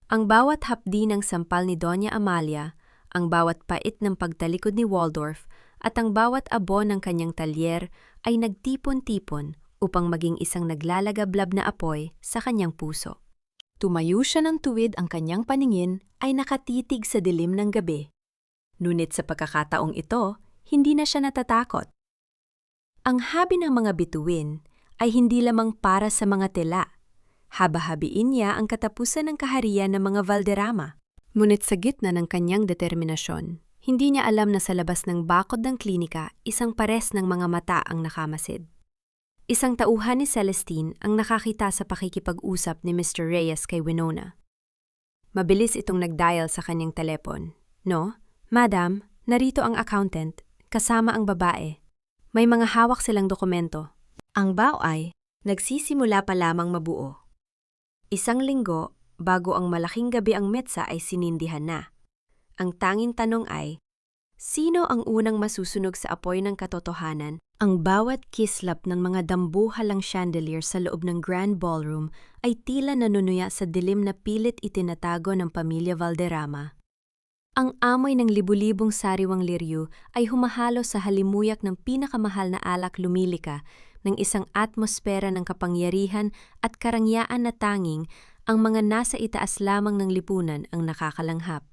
Ang bawat hapdi ng sampal ni Doña Amalia, ang bawat pait ng pagtalikod ni Waldorf at ang bawat abo ng kanyang talyer ay nagtipon-tipon upang maging isang naglalagablab na apoy sa kanyang puso. Tumayo siya ng tuwid ang kanyang paningin ay nakatitig sa dilim ng gabi. Ngunit sa pagkakataong ito, hindi na siya natatakot. Ang habi ng mga bituin ay hindi lamang para sa mga tela. Habahabiin niya ang katapusan ng kaharian ng mga Valderrama. Ngunit sa gitna ng kanyang determinasyon, hindi niya alam na sa labas ng bakod ng klinika, isang pares ng mga mata ang nakamasid. Isang tauhan ni Celestine ang nakakita sa pakikipag-usap ni Mr. Reyes kay Winona. Mabilis itong nag-dial sa kanyang telepon. No? Madam, narito ang accountant. kasama ang babae. May mga hawak silang dokumento. Ang bao ay nagsisimula pa lamang mabuo. Isang linggo bago ang malaking gabi ang metsa ay sinindihan na. Ang tanging tanong ay, sino ang unang masusunog sa apoy ng katotohanan? Ang bawat kislap ng mga dambuhalang chandelier sa loob ng Grand Ballroom ay tila nanunuya sa dilim na pilit itinatago ng pamilya Valderrama. Ang amoy ng libu-libong sariwang liryu ay humahalo sa halimuyak ng pinakamahal na alak lumilika ng isang atmosfera ng kapangyarihan at karangyaan na tanging ang mga nasa itaas lamang ng lipunan ang nakakalanghap.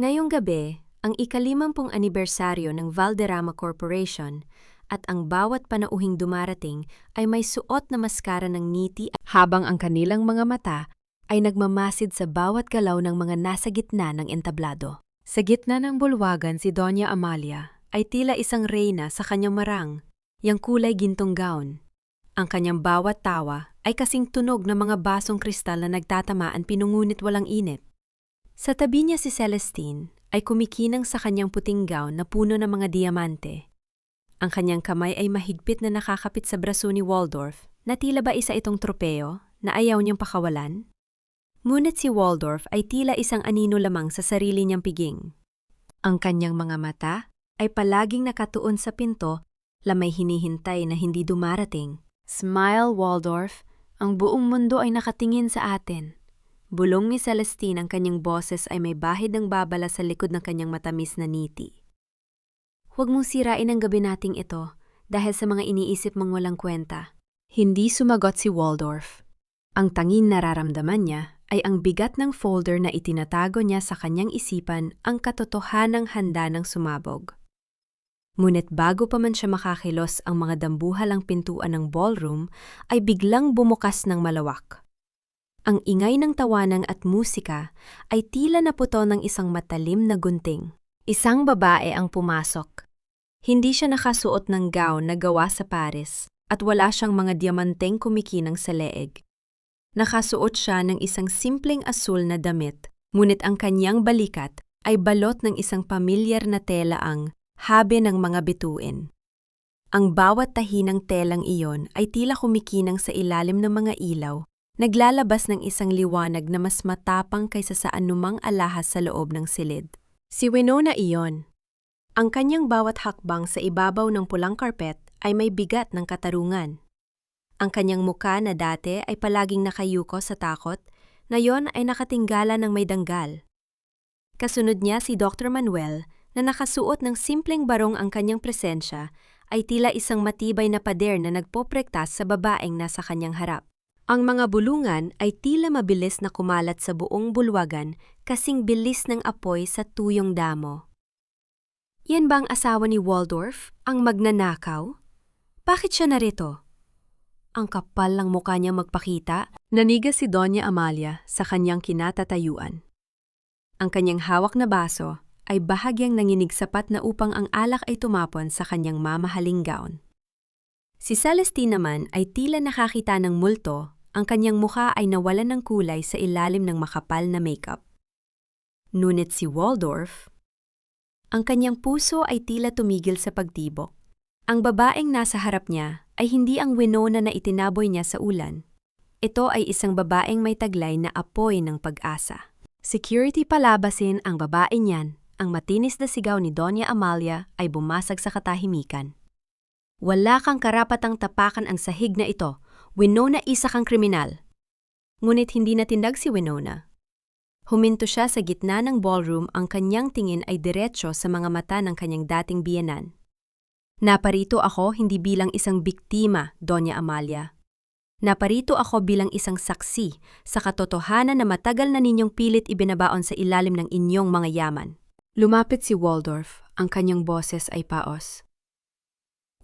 Ngayong gabi, ang ika-50 anibersaryo ng Valderrama Corporation at ang bawat panauhing dumarating ay may suot na maskara ng ngiti habang ang kanilang mga mata ay nagmamasid sa bawat galaw ng mga nasa gitna ng entablado. Sa gitna ng bulwagan si Doña Amalia ay tila isang reyna sa kanyang marang, yang kulay gintong gown. Ang kanyang bawat tawa ay kasing tunog ng mga basong kristal na nagtatamaan pinungunit walang init. Sa tabi niya si Celestine ay kumikinang sa kanyang puting gown na puno ng mga diamante. Ang kanyang kamay ay mahigpit na nakakapit sa braso ni Waldorf na tila ba isa itong tropeo na ayaw niyang pakawalan. Ngunit si Waldorf ay tila isang anino lamang sa sarili niyang piging. Ang kanyang mga mata ay palaging nakatuon sa pinto na may hinihintay na hindi dumarating. Smile, Waldorf, ang buong mundo ay nakatingin sa atin. Bulong ni Celestine, ang kanyang boses ay may bahid ng babala sa likod ng kanyang matamis na ngiti. Huwag mong sirain ang gabi nating ito dahil sa mga iniisip mong walang kwenta. Hindi sumagot si Waldorf. Ang tanging nararamdaman niya ay ang bigat ng folder na itinatago niya sa kanyang isipan ang katotohanang handa ng sumabog. Ngunit bago pa man siya makakilos ang mga dambuhalang pintuan ng ballroom ay biglang bumukas ng malawak. Ang ingay ng tawanan at musika ay tila naputo ng isang matalim na gunting. Isang babae ang pumasok. Hindi siya nakasuot ng gown na gawa sa Paris at wala siyang mga diamanteng kumikinang sa leeg. Nakasuot siya ng isang simpleng asul na damit, ngunit ang kanyang balikat ay balot ng isang pamilyar na tela ang habe ng mga bituin. Ang bawat tahi ng telang iyon ay tila kumikinang sa ilalim ng mga ilaw, naglalabas ng isang liwanag na mas matapang kaysa sa anumang alahas sa loob ng silid. Si Winona iyon. Ang kanyang bawat hakbang sa ibabaw ng pulang karpet ay may bigat ng katarungan. Ang kanyang muka na dati ay palaging nakayuko sa takot, ngayon ay nakatinggala ng may danggal. Kasunod niya si Dr. Manuel na nakasuot ng simpleng barong. Ang kanyang presensya ay tila isang matibay na pader na nagpoprektas sa babaeng nasa kanyang harap. Ang mga bulungan ay tila mabilis na kumalat sa buong bulwagan kasing bilis ng apoy sa tuyong damo. Yan ba ang asawa ni Waldorf, ang magnanakaw? Bakit siya narito? Ang kapal ng mukha niya magpakita, nanigas si Doña Amalia sa kanyang kinatatayuan. Ang kanyang hawak na baso ay bahagyang nanginig sapat na upang ang alak ay tumapon sa kanyang mamahaling gown. Si Celestine naman ay tila nakakita ng multo, ang kanyang mukha ay nawalan ng kulay sa ilalim ng makapal na makeup. Ngunit si Waldorf, ang kanyang puso ay tila tumigil sa pagtibok. Ang babaeng nasa harap niya ay hindi ang Winona na itinaboy niya sa ulan. Ito ay isang babaeng may taglay na apoy ng pag-asa. Security palabasin ang babae niyan. Ang matinis na sigaw ni Doña Amalia ay bumasag sa katahimikan. Wala kang karapatang tapakan ang sahig na ito. Winona, isa kang kriminal. Ngunit hindi natindag si Winona. Huminto siya sa gitna ng ballroom, ang kanyang tingin ay diretsyo sa mga mata ng kanyang dating biyenan. Naparito ako hindi bilang isang biktima, Doña Amalia. Naparito ako bilang isang saksi sa katotohanan na matagal na ninyong pilit ibinabaon sa ilalim ng inyong mga yaman. Lumapit si Waldorf, ang kanyang boses ay paos.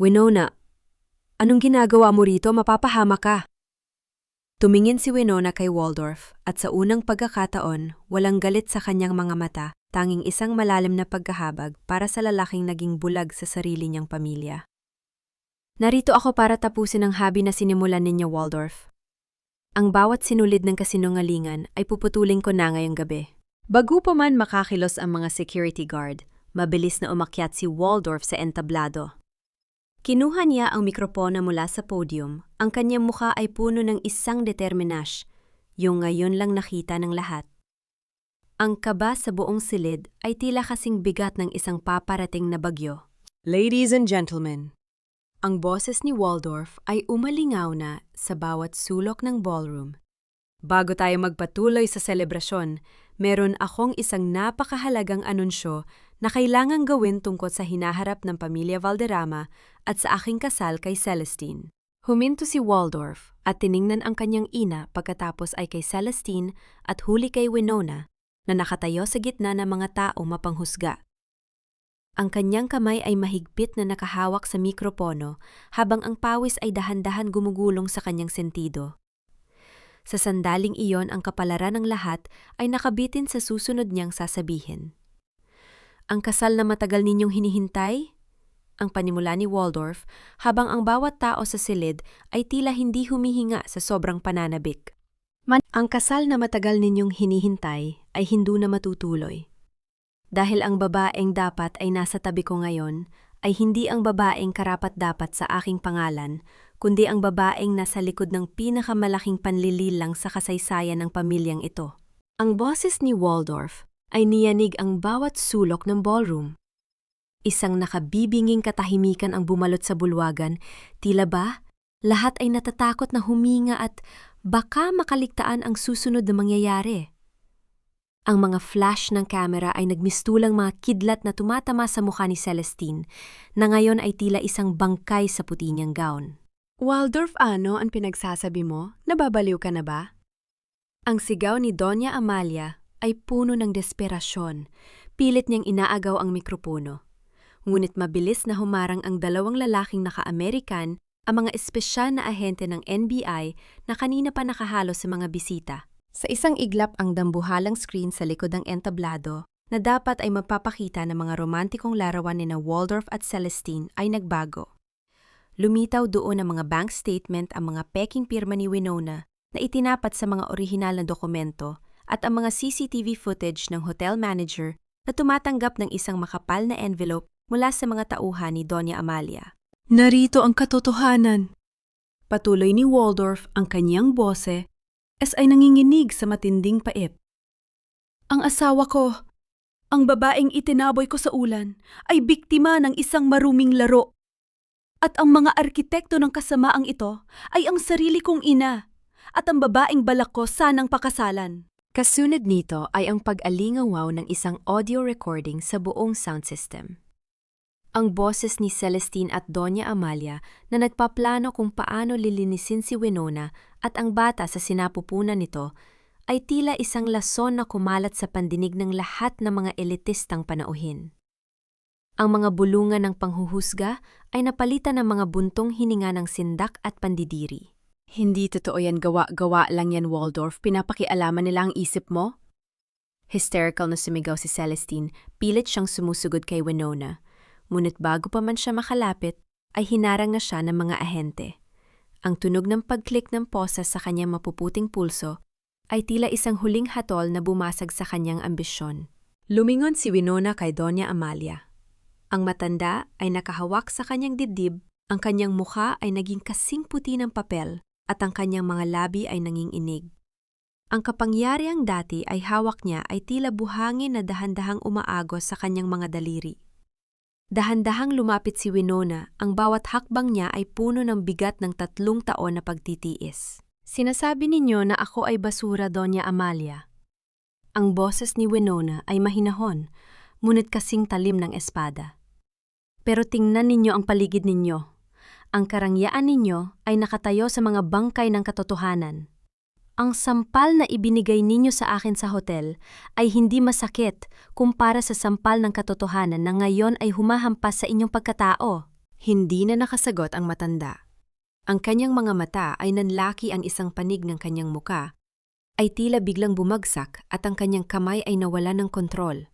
Winona, anong ginagawa mo rito? Mapapahama ka. Tumingin si Winona kay Waldorf at sa unang pagkakataon, walang galit sa kanyang mga mata, tanging isang malalim na pagkahabag para sa lalaking naging bulag sa sarili niyang pamilya. Narito ako para tapusin ang habi na sinimulan ninyo, Waldorf. Ang bawat sinulid ng kasinungalingan ay puputulin ko na ngayong gabi. Bago pa man makakilos ang mga security guard, Mabilis na umakyat si Waldorf sa entablado. Kinuha niya ang mikropono mula sa podium. Ang kanyang mukha ay puno ng isang determinash, yung ngayon lang nakita ng lahat. Ang kaba sa buong silid ay tila kasing bigat ng isang paparating na bagyo. Ladies and gentlemen, ang boses ni Waldorf ay umalingaw na sa bawat sulok ng ballroom. Bago tayo magpatuloy sa selebrasyon, meron akong isang napakahalagang anunsyo na kailangang gawin tungkol sa hinaharap ng pamilya Valderrama at sa aking kasal kay Celestine. Huminto si Waldorf at tiningnan ang kanyang ina pagkatapos ay kay Celestine at huli kay Winona na nakatayo sa gitna ng mga tao mapanghusga. Ang kanyang kamay ay mahigpit na nakahawak sa mikropono habang ang pawis ay dahan-dahan gumugulong sa kanyang sentido. Sa sandaling iyon ang kapalaran ng lahat ay nakabitin sa susunod niyang sasabihin. Ang kasal na matagal ninyong hinihintay? Ang panimula ni Waldorf habang ang bawat tao sa silid ay tila hindi humihinga sa sobrang pananabik. Ang kasal na matagal ninyong hinihintay ay hindi na matutuloy. Dahil ang babaeng dapat ay nasa tabi ko ngayon ay hindi ang babaeng karapat-dapat sa aking pangalan, kundi ang babaeng nasa likod ng pinakamalaking panlililang sa kasaysayan ng pamilyang ito. Ang boses ni Waldorf ay niyanig ang bawat sulok ng ballroom. Isang nakabibinging katahimikan ang bumalot sa bulwagan, tila ba lahat ay natatakot na huminga at baka makaligtaan ang susunod na mangyayari. Ang mga flash ng kamera ay nagmistulang mga kidlat na tumatama sa mukha ni Celestine, na ngayon ay tila isang bangkay sa puti niyang gown. Waldorf, ano ang pinagsasabi mo? Nababaliw ka na ba? Ang sigaw ni Doña Amalia ay puno ng desperasyon. Pilit niyang inaagaw ang mikropono. Ngunit mabilis na humarang ang dalawang lalaking naka-American, ang mga espesyal na ahente ng NBI na kanina pa nakahalo sa mga bisita. Sa isang iglap ang dambuhalang screen sa likod ng entablado na dapat ay magpapakita ng mga romantikong larawan ni na Waldorf at Celestine ay nagbago. Lumitaw doon ang mga bank statement, ang mga peking pirma ni Winona na itinapat sa mga orihinal na dokumento at ang mga CCTV footage ng hotel manager na tumatanggap ng isang makapal na envelope mula sa mga tauhan ni Doña Amalia. Narito ang katotohanan. Patuloy ni Waldorf ang kanyang bose ay nanginginig sa matinding pait. Ang asawa ko, ang babaeng itinaboy ko sa ulan, ay biktima ng isang maruming laro. At ang mga arkitekto ng kasamaang ito ay ang sarili kong ina at ang babaeng balak ko sanang pakasalan. Kasunod nito ay ang pag-alingawaw ng isang audio recording sa buong sound system. Ang boses ni Celestine at Doña Amalia na nagpaplano kung paano lilinisin si Winona at ang bata sa sinapupunan nito ay tila isang lason na kumalat sa pandinig ng lahat ng mga elitistang panauhin. Ang mga bulungan ng panghuhusga ay napalitan ng mga buntong hininga ng sindak at pandidiri. Hindi totoo yan, gawa-gawa lang yan, Waldorf. Pinapakialaman nila ang isip mo? Hysterical na sumigaw si Celestine, pilit siyang sumusugod kay Winona. Ngunit bago pa man siya makalapit, ay hinarang na siya ng mga ahente. Ang tunog ng pag-click ng poses sa kanyang mapuputing pulso ay tila isang huling hatol na bumasag sa kanyang ambisyon. Lumingon si Winona kay Doña Amalia. Ang matanda ay nakahawak sa kanyang dibdib, ang kanyang mukha ay naging kasing puti ng papel at ang kanyang mga labi ay nanginginig. Ang kapangyariang dati ay hawak niya ay tila buhangin na dahan-dahang umaagos sa kanyang mga daliri. Dahan-dahang lumapit si Winona, ang bawat hakbang niya ay puno ng bigat ng 3 taon na pagtitiis. Sinasabi ninyo na ako ay basura, Doña Amalia. Ang boses ni Winona ay mahinahon, ngunit kasing talim ng espada. Pero tingnan ninyo ang paligid ninyo. Ang karangyaan ninyo ay nakatayo sa mga bangkay ng katotohanan. Ang sampal na ibinigay ninyo sa akin sa hotel ay hindi masakit kumpara sa sampal ng katotohanan na ngayon ay humahampas sa inyong pagkatao. Hindi na nakasagot ang matanda. Ang kanyang mga mata ay nanlaki ang isang panig ng kanyang muka, ay tila biglang bumagsak at ang kanyang kamay ay nawala ng kontrol.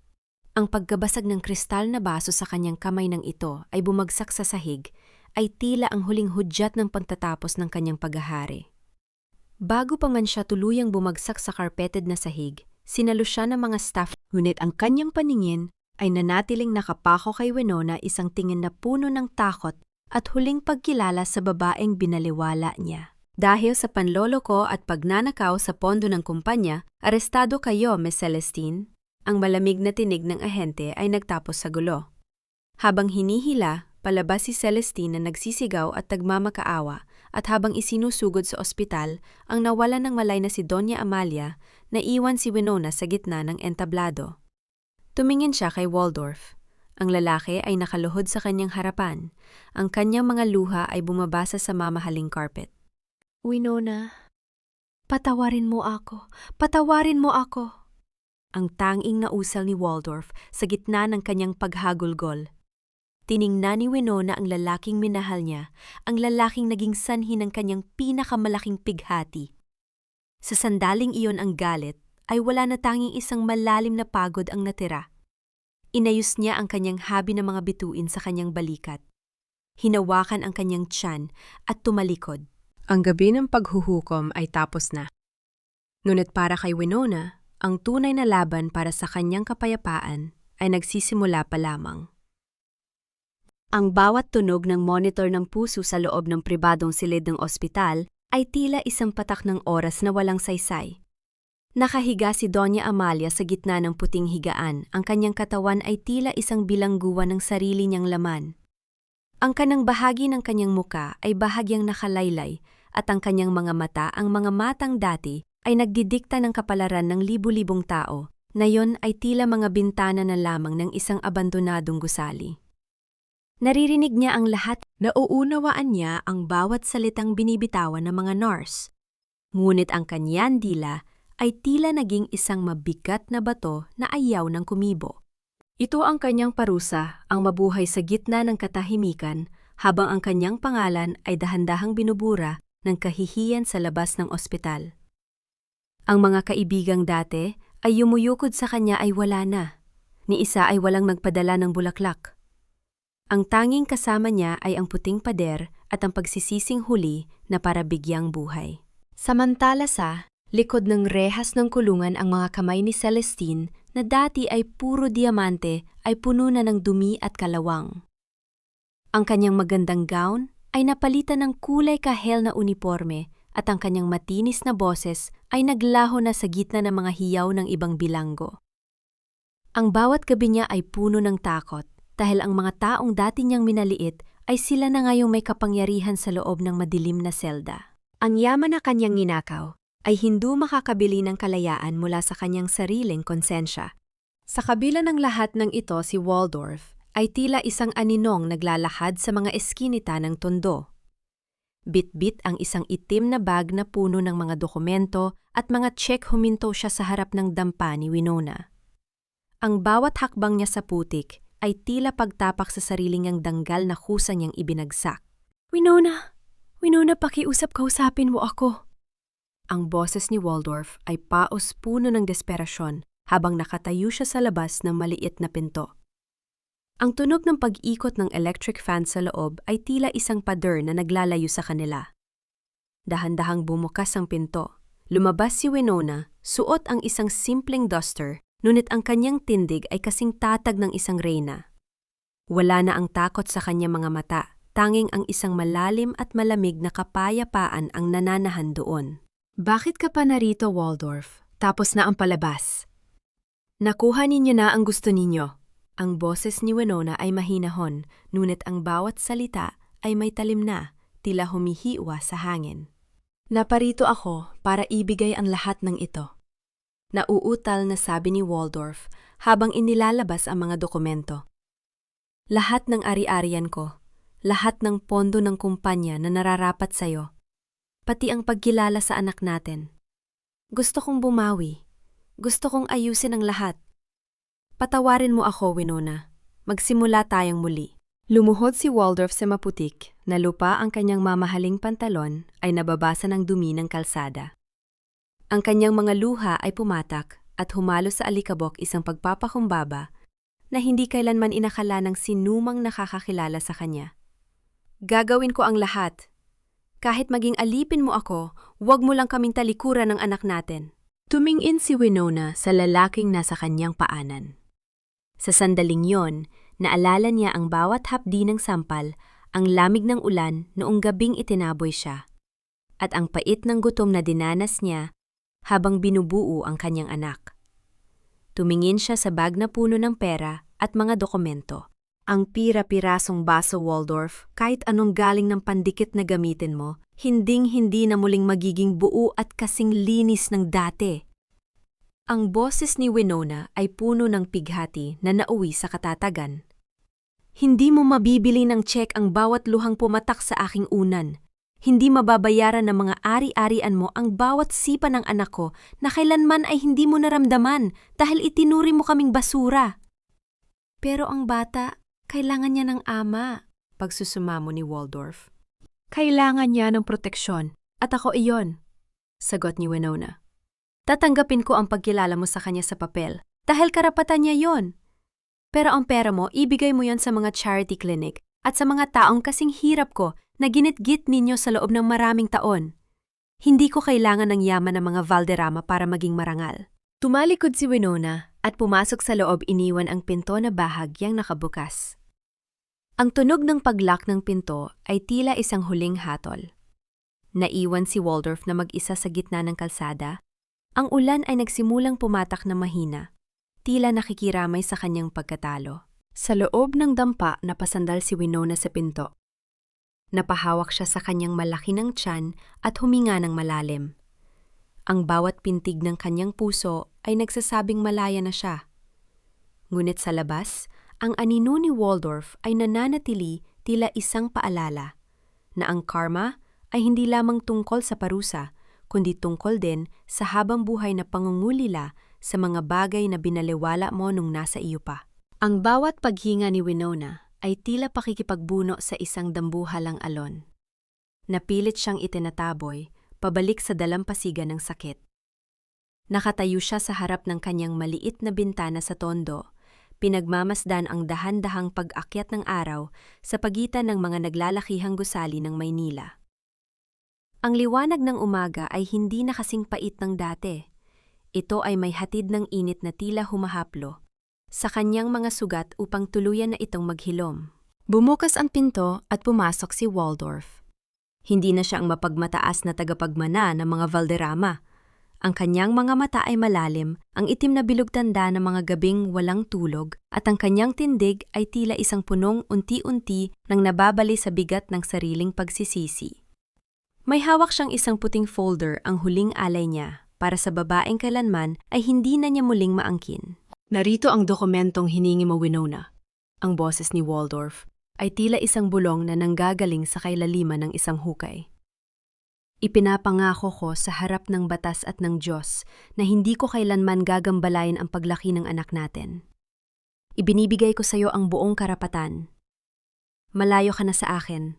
Ang pagkabasag ng kristal na baso sa kanyang kamay ng ito ay bumagsak sa sahig, ay tila ang huling hudyat ng pagtatapos ng kanyang paghahari. Bago pa man siya tuluyang bumagsak sa carpeted na sahig, sinalo siya ng mga staff, ngunit ang kanyang paningin ay nanatiling nakapako kay Winona isang tingin na puno ng takot at huling pagkilala sa babaeng binaliwala niya. Dahil sa panloloko at pagnanakaw sa pondo ng kumpanya, arestado kayo, Miss Celestine. Ang malamig na tinig ng ahente ay nagtapos sa gulo. Habang hinihila, palabas si Celestine na nagsisigaw at nagmamakaawa at habang isinusugod sa ospital, ang nawalan ng malay na si Doña Amalia, naiwan si Winona sa gitna ng entablado. Tumingin siya kay Waldorf. Ang lalaki ay nakaluhod sa kanyang harapan. Ang kanyang mga luha ay bumabasa sa mamahaling carpet. Winona, patawarin mo ako. Patawarin mo ako. Ang tanging nausal ni Waldorf sa gitna ng kanyang paghagulgol. Tiningnan ni Winona ang lalaking minahal niya, ang lalaking naging sanhi ng kanyang pinakamalaking pighati. Sa sandaling iyon ang galit ay wala na tanging isang malalim na pagod ang natira. Inayos niya ang kanyang habi ng mga bituin sa kanyang balikat. Hinawakan ang kanyang tiyan at tumalikod. Ang gabi ng paghuhukom ay tapos na. Ngunit para kay Winona, ang tunay na laban para sa kanyang kapayapaan ay nagsisimula pa lamang. Ang bawat tunog ng monitor ng puso sa loob ng pribadong silid ng ospital ay tila isang patak ng oras na walang saysay. Nakahiga si Doña Amalia sa gitna ng puting higaan, ang kanyang katawan ay tila isang bilangguan ng sarili niyang laman. Ang kanang bahagi ng kanyang muka ay bahagyang nakalaylay at ang kanyang mga mata, ang mga matang dati, ay nagdidikta ng kapalaran ng libu-libong tao, na yon ay tila mga bintana na lamang ng isang abandonadong gusali. Naririnig niya ang lahat, nauunawaan niya ang bawat salitang binibitawan ng mga nurse. Ngunit ang kanyang dila ay tila naging isang mabigat na bato na ayaw ng kumibo. Ito ang kanyang parusa, ang mabuhay sa gitna ng katahimikan habang ang kanyang pangalan ay dahan-dahang binubura ng kahihiyan sa labas ng ospital. Ang mga kaibigang dati ay yumuyukod sa kanya ay wala na. Ni isa ay walang nagpadala ng bulaklak. Ang tanging kasama niya ay ang puting pader at ang pagsisising huli na para bigyang buhay. Samantala sa likod ng rehas ng kulungan ang mga kamay ni Celestine na dati ay puro diamante ay puno na ng dumi at kalawang. Ang kanyang magandang gown ay napalitan ng kulay kahel na uniforme at ang kanyang matinis na boses ay naglaho na sa gitna ng mga hiyaw ng ibang bilanggo. Ang bawat gabi niya ay puno ng takot dahil ang mga taong dati niyang minaliit ay sila na ngayong may kapangyarihan sa loob ng madilim na selda. Ang yaman na kanyang ninakaw ay hindi makakabili ng kalayaan mula sa kanyang sariling konsensya. Sa kabila ng lahat ng ito si Waldorf ay tila isang aninong naglalakad sa mga eskinita ng tondo. Bit-bit ang isang itim na bag na puno ng mga dokumento at mga check huminto siya sa harap ng dampa ni Winona. Ang bawat hakbang niya sa putik ay tila pagtapak sa sariling niyang danggal na kusa niyang ibinagsak. Winona! Winona, kausapin mo ako. Ang boses ni Waldorf ay paos puno ng desperasyon habang nakatayo siya sa labas ng maliit na pinto. Ang tunog ng pag-ikot ng electric fan sa loob ay tila isang pader na naglalayo sa kanila. Dahan-dahang bumukas ang pinto. Lumabas si Winona, suot ang isang simpleng duster, ngunit ang kanyang tindig ay kasing tatag ng isang reyna. Wala na ang takot sa kanyang mga mata, tanging ang isang malalim at malamig na kapayapaan ang nananahan doon. Bakit ka pa narito, Waldorf? Tapos na ang palabas. Nakuha ninyo na ang gusto ninyo. Ang boses ni Winona ay mahinahon, ngunit ang bawat salita ay may talim na, tila humihiwa sa hangin. Naparito ako para ibigay ang lahat ng ito. Nauutal na sabi ni Waldorf habang inilalabas ang mga dokumento. Lahat ng ari-arian ko, lahat ng pondo ng kumpanya na nararapat sa'yo, pati ang pagkilala sa anak natin. Gusto kong bumawi. Gusto kong ayusin ang lahat. Patawarin mo ako, Winona. Magsimula tayong muli. Lumuhod si Waldorf sa maputik na lupa ang kanyang mamahaling pantalon ay nababasa ng dumi ng kalsada. Ang kanyang mga luha ay pumatak at humalo sa alikabok isang pagpapakumbaba na hindi kailanman inakala ng sinumang nakakakilala sa kanya. Gagawin ko ang lahat. Kahit maging alipin mo ako, huwag mo lang kaming talikuran ng anak natin. Tumingin si Winona sa lalaking nasa kanyang paanan. Sa sandaling yon, naalala niya ang bawat hapdi ng sampal, ang lamig ng ulan noong gabing itinaboy siya, at ang pait ng gutom na dinanas niya habang binubuo ang kanyang anak. Tumingin siya sa bag na puno ng pera at mga dokumento. Ang pira-pirasong baso, Waldorf, kahit anong galing ng pandikit na gamitin mo, hinding-hindi na muling magiging buo at kasing linis ng dati. Ang boses ni Winona ay puno ng pighati na nauwi sa katatagan. Hindi mo mabibili ng check ang bawat luhang pumatak sa aking unan. Hindi mababayaran ng mga ari-arian mo ang bawat sipa ng anak ko na kailanman ay hindi mo naramdaman dahil itinuri mo kaming basura. Pero ang bata, kailangan niya ng ama, pagsusumamo ni Waldorf. Kailangan niya ng proteksyon, at ako iyon, sagot ni Winona. Tatanggapin ko ang pagkilala mo sa kanya sa papel, dahil karapatan niya yon. Pero ang pera mo, ibigay mo yon sa mga charity clinic at sa mga taong kasing hirap ko na ginitgit ninyo sa loob ng maraming taon. Hindi ko kailangan ng yaman ng mga Valderrama para maging marangal. Tumalikod si Winona at pumasok sa loob, iniwan ang pinto na bahagyang nakabukas. Ang tunog ng paglock ng pinto ay tila isang huling hatol. Naiwan si Waldorf na mag-isa sa gitna ng kalsada. Ang ulan ay nagsimulang pumatak na mahina, tila nakikiramay sa kanyang pagkatalo. Sa loob ng dampa, napasandal si Winona sa pinto. Napahawak siya sa kanyang malaki ng tiyan at huminga ng malalim. Ang bawat pintig ng kanyang puso ay nagsasabing malaya na siya. Ngunit sa labas, ang anino ni Waldorf ay nananatili tila isang paalala na ang karma ay hindi lamang tungkol sa parusa, kundi tungkol din sa habang buhay na pangungulila sa mga bagay na binaliwala mo nung nasa iyo pa. Ang bawat paghinga ni Winona ay tila pakikipagbuno sa isang dambuhalang alon. Napilit siyang itinataboy, pabalik sa dalampasigan ng sakit. Nakatayo siya sa harap ng kanyang maliit na bintana sa tondo, pinagmamasdan ang dahan-dahang pag-akyat ng araw sa pagitan ng mga naglalakihang gusali ng Maynila. Ang liwanag ng umaga ay hindi na kasing pait ng dati. Ito ay may hatid ng init na tila humahaplo sa kanyang mga sugat upang tuluyan na itong maghilom. Bumukas ang pinto at pumasok si Waldorf. Hindi na siya ang mapagmataas na tagapagmana ng mga Valderrama. Ang kanyang mga mata ay malalim, ang itim na bilog tanda ng mga gabing walang tulog, at ang kanyang tindig ay tila isang punong unti-unti nang nababali sa bigat ng sariling pagsisisi. May hawak siyang isang puting folder, ang huling alay niya, para sa babaeng kailanman ay hindi na niya muling maangkin. Narito ang dokumentong hiningi mo, Winona. Ang boses ni Waldorf ay tila isang bulong na nanggagaling sa kailaliman ng isang hukay. Ipinapangako ko sa harap ng batas at ng Diyos na hindi ko kailanman gagambalain ang paglaki ng anak natin. Ibinibigay ko sa iyo ang buong karapatan. Malayo ka na sa akin.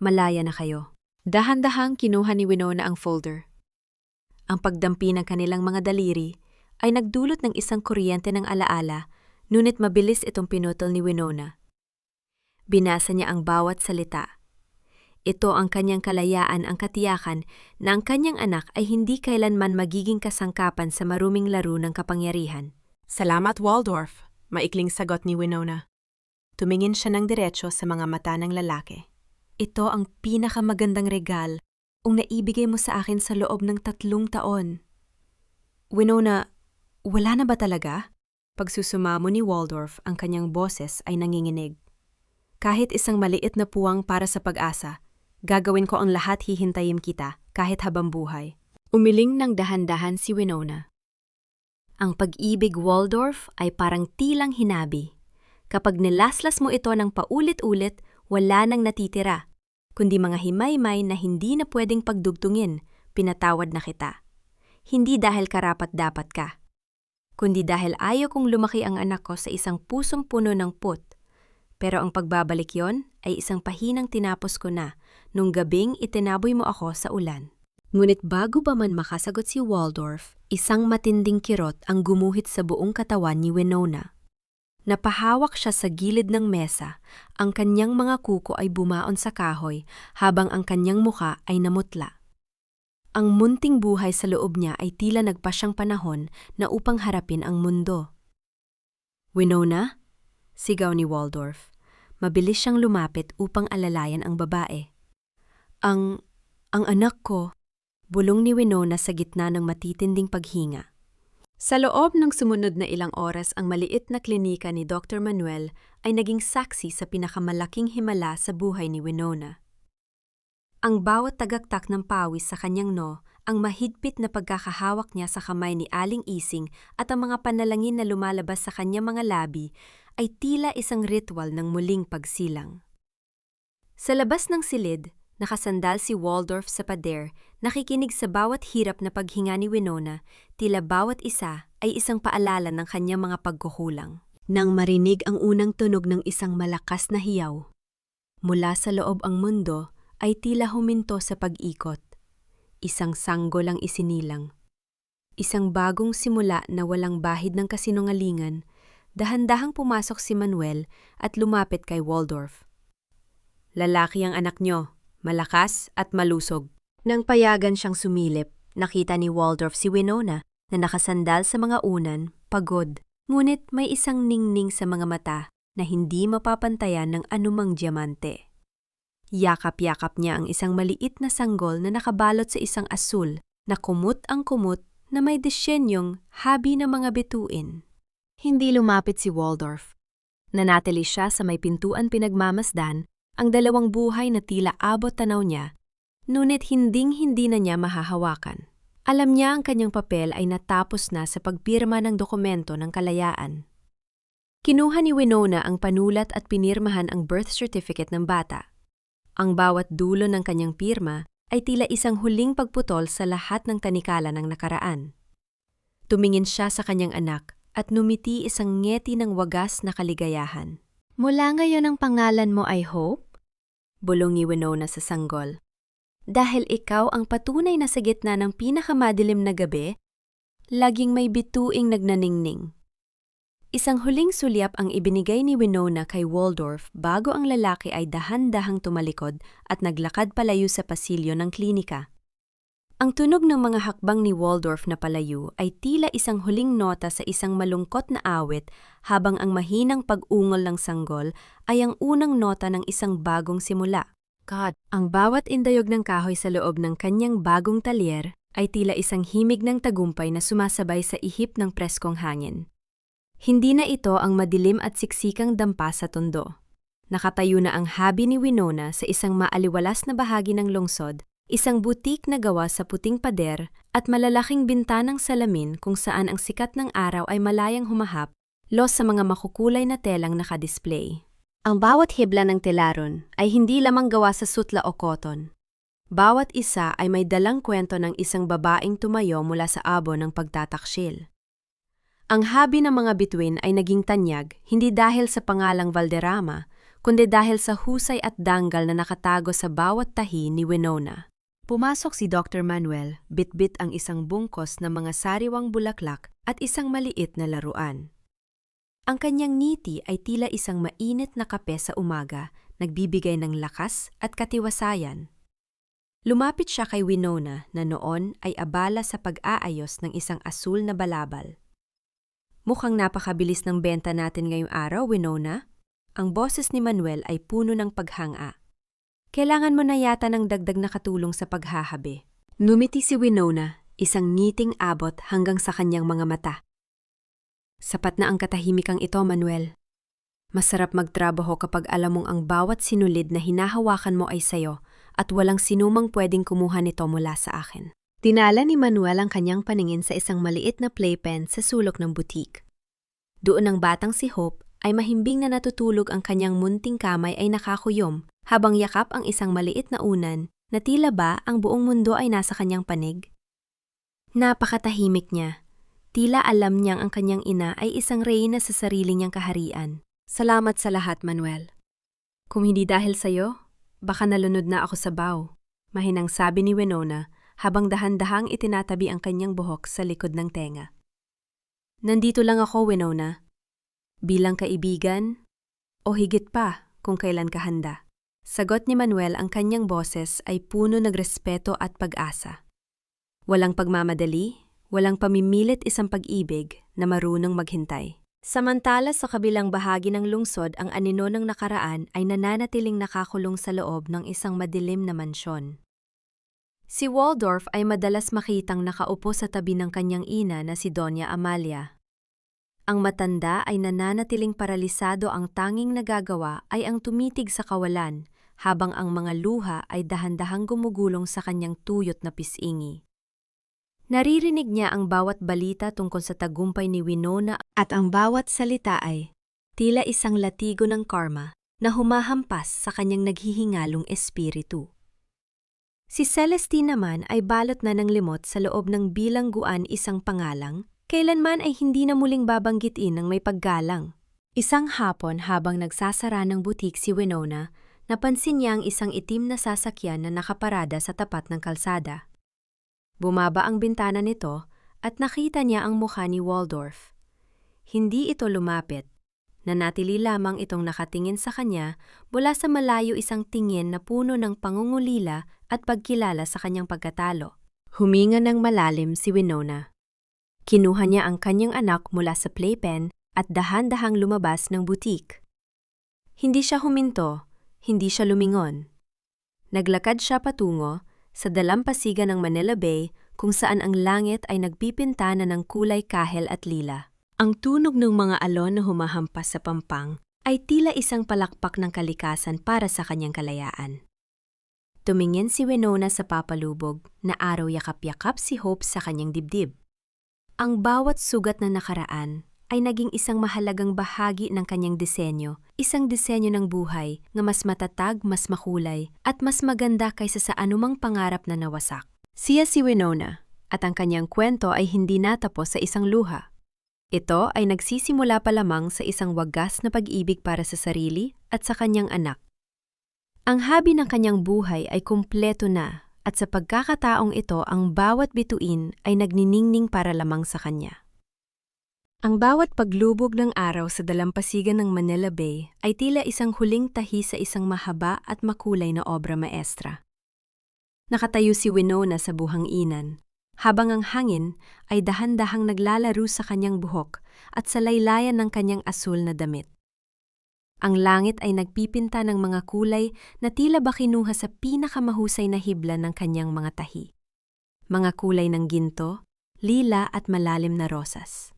Malaya na kayo. Dahan-dahang kinuha ni Winona ang folder. Ang pagdampi ng kanilang mga daliri ay nagdulot ng isang kuryente ng alaala, ngunit mabilis itong pinutol ni Winona. Binasa niya ang bawat salita. Ito ang kanyang kalayaan, ang katiyakan na ang kanyang anak ay hindi kailanman magiging kasangkapan sa maruming laro ng kapangyarihan. Salamat, Waldorf, maikling sagot ni Winona. Tumingin siya ng diretso sa mga mata ng lalaki. Ito ang pinakamagandang regal ang naibigay mo sa akin sa loob ng 3 taon. Winona, wala na ba talaga? Pagsusumamo ni Waldorf, ang kanyang boses ay nanginginig. Kahit isang maliit na puwang para sa pag-asa, gagawin ko ang lahat, hihintayin kita kahit habang buhay. Umiling ng dahan-dahan si Winona. Ang pag-ibig, Waldorf, ay parang tilang hinabi. Kapag nilaslas mo ito ng paulit-ulit, wala nang natitira, kundi mga himaymay na hindi na pwedeng pagdugtungin. Pinatawad na kita. Hindi dahil karapat-dapat ka, kundi dahil ayaw kong lumaki ang anak ko sa isang pusong puno ng put. Pero ang pagbabalik yon ay isang pahinang tinapos ko na nung gabing itinaboy mo ako sa ulan. Ngunit bago pa man makasagot si Waldorf, isang matinding kirot ang gumuhit sa buong katawan ni Winona. Napahawak siya sa gilid ng mesa, ang kanyang mga kuko ay bumaon sa kahoy habang ang kanyang muka ay namutla. Ang munting buhay sa loob niya ay tila nagpasyang panahon na upang harapin ang mundo. Winona? Sigaw ni Waldorf. Mabilis siyang lumapit upang alalayan ang babae. Ang anak ko, bulong ni Winona sa gitna ng matitinding paghinga. Sa loob ng sumunod na ilang oras, ang maliit na klinika ni Dr. Manuel ay naging saksi sa pinakamalaking himala sa buhay ni Winona. Ang bawat tagaktak ng pawis sa kanyang ang mahigpit na pagkakahawak niya sa kamay ni Aling Ising at ang mga panalangin na lumalabas sa kanyang mga labi ay tila isang ritual ng muling pagsilang. Sa labas ng silid, nakasandal si Waldorf sa pader, nakikinig sa bawat hirap na paghinga ni Winona, tila bawat isa ay isang paalala ng kanyang mga pagkukulang. Nang marinig ang unang tunog ng isang malakas na hiyaw, mula sa loob ang mundo ay tila huminto sa pag-ikot. Isang sanggol ang isinilang. Isang bagong simula na walang bahid ng kasinungalingan. Dahan-dahang pumasok si Manuel at lumapit kay Waldorf. Lalaki ang anak nyo, malakas at malusog. Nang payagan siyang sumilip, nakita ni Waldorf si Winona na nakasandal sa mga unan, pagod. Ngunit may isang ningning sa mga mata na hindi mapapantayan ng anumang diamante. Yakap-yakap niya ang isang maliit na sanggol na nakabalot sa isang asul na kumot ang kumot na may disenyong habi ng mga bituin. Hindi lumapit si Waldorf. Nanatili siya sa may pintuan pinagmamasdan ang dalawang buhay na tila abot tanaw niya, ngunit hinding-hindi na niya mahahawakan. Alam niya ang kanyang papel ay natapos na sa pagpirma ng dokumento ng kalayaan. Kinuha ni Winona ang panulat at pinirmahan ang birth certificate ng bata. Ang bawat dulo ng kanyang pirma ay tila isang huling pagputol sa lahat ng tanikala ng nakaraan. Tumingin siya sa kanyang anak at numiti isang ngeti ng wagas na kaligayahan. Mula ngayon ang pangalan mo ay Hope? Bulong ni Winona sa sanggol. Dahil ikaw ang patunay na sa gitna ng pinakamadilim na gabi, laging may bituing nagnaningning. Isang huling sulyap ang ibinigay ni Winona kay Waldorf bago ang lalaki ay dahan-dahang tumalikod at naglakad palayo sa pasilyo ng klinika. Ang tunog ng mga hakbang ni Waldorf na palayo ay tila isang huling nota sa isang malungkot na awit habang ang mahinang pag-ungol ng sanggol ay ang unang nota ng isang bagong simula. God, ang bawat indayog ng kahoy sa loob ng kanyang bagong talyer ay tila isang himig ng tagumpay na sumasabay sa ihip ng preskong hangin. Hindi na ito ang madilim at siksikang dampa sa tondo. Nakatayo na ang habi ni Winona sa isang maaliwalas na bahagi ng lungsod, isang butik na gawa sa puting pader at malalaking bintanang salamin kung saan ang sikat ng araw ay malayang humahap, los sa mga makukulay na telang nakadisplay. Ang bawat hibla ng telaron ay hindi lamang gawa sa sutla o koton. Bawat isa ay may dalang kwento ng isang babaeng tumayo mula sa abo ng pagtataksil. Ang habi ng mga bituin ay naging tanyag hindi dahil sa pangalang Valderrama, kundi dahil sa husay at danggal na nakatago sa bawat tahi ni Winona. Pumasok si Dr. Manuel, bitbit ang isang bungkos ng mga sariwang bulaklak at isang maliit na laruan. Ang kanyang ngiti ay tila isang mainit na kape sa umaga, nagbibigay ng lakas at katiwasayan. Lumapit siya kay Winona na noon ay abala sa pag-aayos ng isang asul na balabal. Mukhang napakabilis ng benta natin ngayong araw, Winona. Ang boses ni Manuel ay puno ng paghanga. Kailangan mo na yata ng dagdag na katulong sa paghahabi. Numiti si Winona, isang ngiting abot hanggang sa kanyang mga mata. Sapat na ang katahimikang ito, Manuel. Masarap magtrabaho kapag alam mong ang bawat sinulid na hinahawakan mo ay sayo at walang sinumang pwedeng kumuha nito mula sa akin. Tinala ni Manuel ang kanyang paningin sa isang maliit na playpen sa sulok ng butik. Doon ang batang si Hope ay mahimbing na natutulog, ang kanyang munting kamay ay nakakuyom habang yakap ang isang maliit na unan na tila ba ang buong mundo ay nasa kanyang panig. Napakatahimik niya. Tila alam niyang ang kanyang ina ay isang reyna sa sarili niyang kaharian. Salamat sa lahat, Manuel. Kung hindi dahil sa'yo, baka nalunod na ako sa baw, mahinang sabi ni Winona habang dahan-dahang itinatabi ang kanyang buhok sa likod ng tenga. Nandito lang ako, Winona. Bilang kaibigan, o higit pa kung kailan ka handa. Sagot ni Manuel, ang kanyang boses ay puno ng respeto at pag-asa. Walang pagmamadali, walang pamimilit, isang pag-ibig na marunong maghintay. Samantala sa kabilang bahagi ng lungsod, ang anino ng nakaraan ay nananatiling nakakulong sa loob ng isang madilim na mansyon. Si Waldorf ay madalas makitang nakaupo sa tabi ng kanyang ina na si Doña Amalia. Ang matanda ay nananatiling paralisado, ang tanging nagagawa ay ang tumitig sa kawalan, habang ang mga luha ay dahan-dahang gumugulong sa kanyang tuyot na pisingi. Naririnig niya ang bawat balita tungkol sa tagumpay ni Winona at ang bawat salita ay tila isang latigo ng karma na humahampas sa kanyang naghihingalong espiritu. Si Celestine naman ay balot na ng limot sa loob ng bilangguan, isang pangalang kailanman ay hindi na muling babanggitin ng may paggalang. Isang hapon habang nagsasara ng butik si Winona, napansin niya ang isang itim na sasakyan na nakaparada sa tapat ng kalsada. Bumaba ang bintana nito at nakita niya ang mukha ni Waldorf. Hindi ito lumapit. Nanatili lamang itong nakatingin sa kanya mula sa malayo, isang tingin na puno ng pangungulila at pagkilala sa kanyang pagkatalo. Huminga ng malalim si Winona. Kinuha niya ang kanyang anak mula sa playpen at dahan-dahang lumabas ng butik. Hindi siya huminto, hindi siya lumingon. Naglakad siya patungo sa dalampasigan ng Manila Bay, kung saan ang langit ay nagpipintana ng kulay kahel at lila. Ang tunog ng mga alon na humahampas sa pampang ay tila isang palakpak ng kalikasan para sa kanyang kalayaan. Tumingin si Winona sa papalubog na araw, yakap-yakap si Hope sa kanyang dibdib. Ang bawat sugat na nakaraan ay naging isang mahalagang bahagi ng kanyang disenyo, isang disenyo ng buhay na mas matatag, mas makulay, at mas maganda kaysa sa anumang pangarap na nawasak. Siya si Winona, at ang kanyang kwento ay hindi natapos sa isang luha. Ito ay nagsisimula pa lamang sa isang wagas na pag-ibig para sa sarili at sa kanyang anak. Ang habi ng kanyang buhay ay kumpleto na, at sa pagkakataong ito ang bawat bituin ay nagniningning para lamang sa kanya. Ang bawat paglubog ng araw sa dalampasigan ng Manila Bay ay tila isang huling tahi sa isang mahaba at makulay na obra maestra. Nakatayo si Winona sa buhang-inan, habang ang hangin ay dahan-dahang naglalaro sa kanyang buhok at sa laylayan ng kanyang asul na damit. Ang langit ay nagpipinta ng mga kulay na tila ba kinuha sa pinakamahusay na hibla ng kanyang mga tahi. Mga kulay ng ginto, lila at malalim na rosas.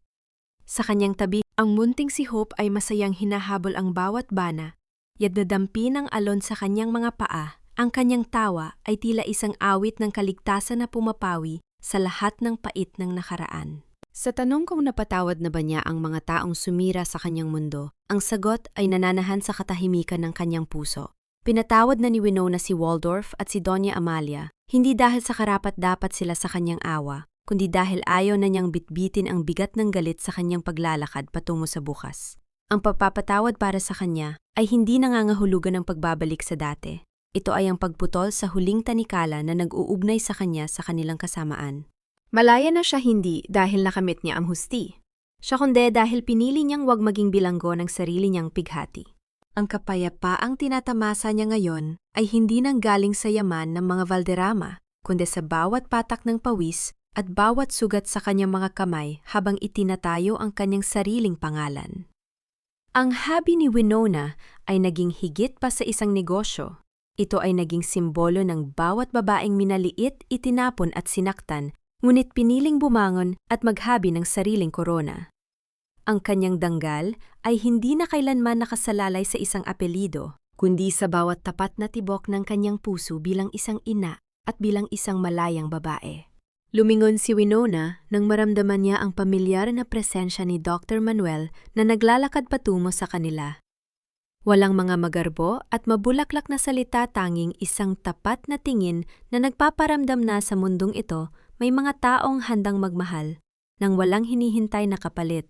Sa kanyang tabi, ang munting si Hope ay masayang hinahabol ang bawat bana, yat dadampi ng alon sa kanyang mga paa. Ang kanyang tawa ay tila isang awit ng kaligtasan na pumapawi sa lahat ng pait ng nakaraan. Sa tanong kung napatawad na ba niya ang mga taong sumira sa kanyang mundo, ang sagot ay nananahan sa katahimikan ng kanyang puso. Pinatawad na ni Winona si Waldorf at si Doña Amalia, hindi dahil sa karapat-dapat sila sa kanyang awa, kundi dahil ayaw na niyang bitbitin ang bigat ng galit sa kanyang paglalakad patungo sa bukas. Ang pagpapatawad para sa kanya ay hindi nangangahulugan ng pagbabalik sa dati. Ito ay ang pagputol sa huling tanikala na nag-uugnay sa kanya sa kanilang kasamaan. Malaya na siya hindi dahil nakamit niya ang husti. Siya kundi dahil pinili niyang wag maging bilanggo ng sarili niyang pighati. Ang kapayapaang tinatamasa niya ngayon ay hindi nanggaling sa yaman ng mga Valderrama, kundi sa bawat patak ng pawis at bawat sugat sa kanyang mga kamay habang itinatayo ang kanyang sariling pangalan. Ang habi ni Winona ay naging higit pa sa isang negosyo. Ito ay naging simbolo ng bawat babaeng minaliit, itinapon at sinaktan, ngunit piniling bumangon at maghabi ng sariling korona. Ang kanyang danggal ay hindi na kailanman nakasalalay sa isang apelido, kundi sa bawat tapat na tibok ng kanyang puso bilang isang ina at bilang isang malayang babae. Lumingon si Winona nang maramdaman niya ang pamilyar na presensya ni Dr. Manuel na naglalakad patungo sa kanila. Walang mga magarbo at mabulaklak na salita, tanging isang tapat na tingin na nagpaparamdam na sa mundong ito may mga taong handang magmahal nang walang hinihintay na kapalit.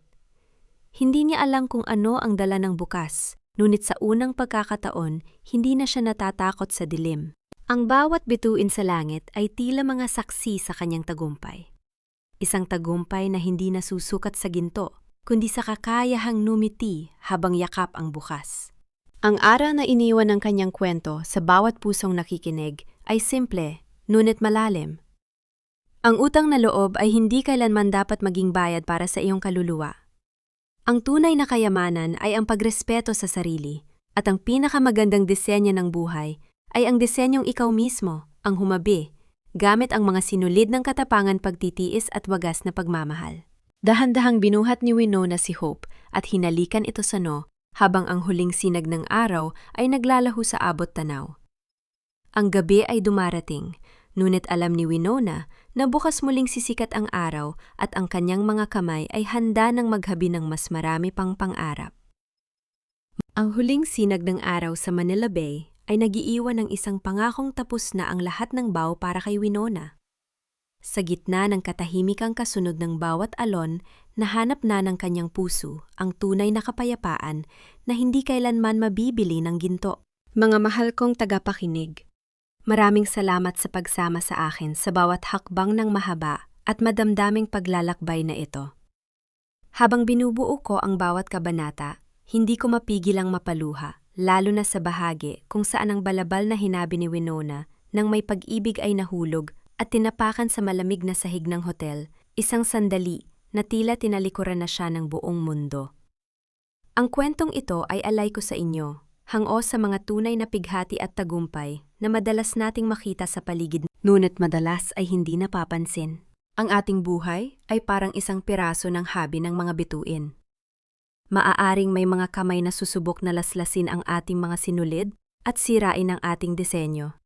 Hindi niya alam kung ano ang dala ng bukas, ngunit sa unang pagkakataon, hindi na siya natatakot sa dilim. Ang bawat bituin sa langit ay tila mga saksi sa kanyang tagumpay. Isang tagumpay na hindi nasusukat sa ginto, kundi sa kakayahang numiti habang yakap ang bukas. Ang aral na iniwan ng kanyang kwento sa bawat pusong nakikinig ay simple, ngunit malalim. Ang utang na loob ay hindi kailanman dapat maging bayad para sa iyong kaluluwa. Ang tunay na kayamanan ay ang pagrespeto sa sarili, at ang pinakamagandang disenyo ng buhay ay ang disenyong ikaw mismo, ang humabi, gamit ang mga sinulid ng katapangan, pagtitiis at wagas na pagmamahal. Dahan-dahang binuhat ni Winona si Hope at hinalikan ito sa no, habang ang huling sinag ng araw ay naglalaho sa abot tanaw. Ang gabi ay dumarating, ngunit alam ni Winona na bukas muling sisikat ang araw at ang kanyang mga kamay ay handa ng maghabi ng mas marami pang pangarap. Ang huling sinag ng araw sa Manila Bay ay nagiiwan ng isang pangakong tapos na ang lahat ng baw para kay Winona. Sa gitna ng katahimikang kasunod ng bawat alon, nahanap na ng kanyang puso ang tunay na kapayapaan na hindi kailanman mabibili ng ginto. Mga mahal kong tagapakinig, maraming salamat sa pagsama sa akin sa bawat hakbang ng mahaba at madamdaming paglalakbay na ito. Habang binubuo ko ang bawat kabanata, hindi ko mapigilang mapaluha, lalo na sa bahagi kung saan ang balabal na hinabi ni Winona nang may pag-ibig ay nahulog at tinapakan sa malamig na sahig ng hotel, isang sandali na tila tinalikuran na siya ng buong mundo. Ang kwentong ito ay alay ko sa inyo, hango sa mga tunay na pighati at tagumpay na madalas nating makita sa paligid, ngunit madalas ay hindi napapansin. Ang ating buhay ay parang isang piraso ng habi ng mga bituin. Maaaring may mga kamay na susubok na laslasin ang ating mga sinulid at sirain ang ating disenyo.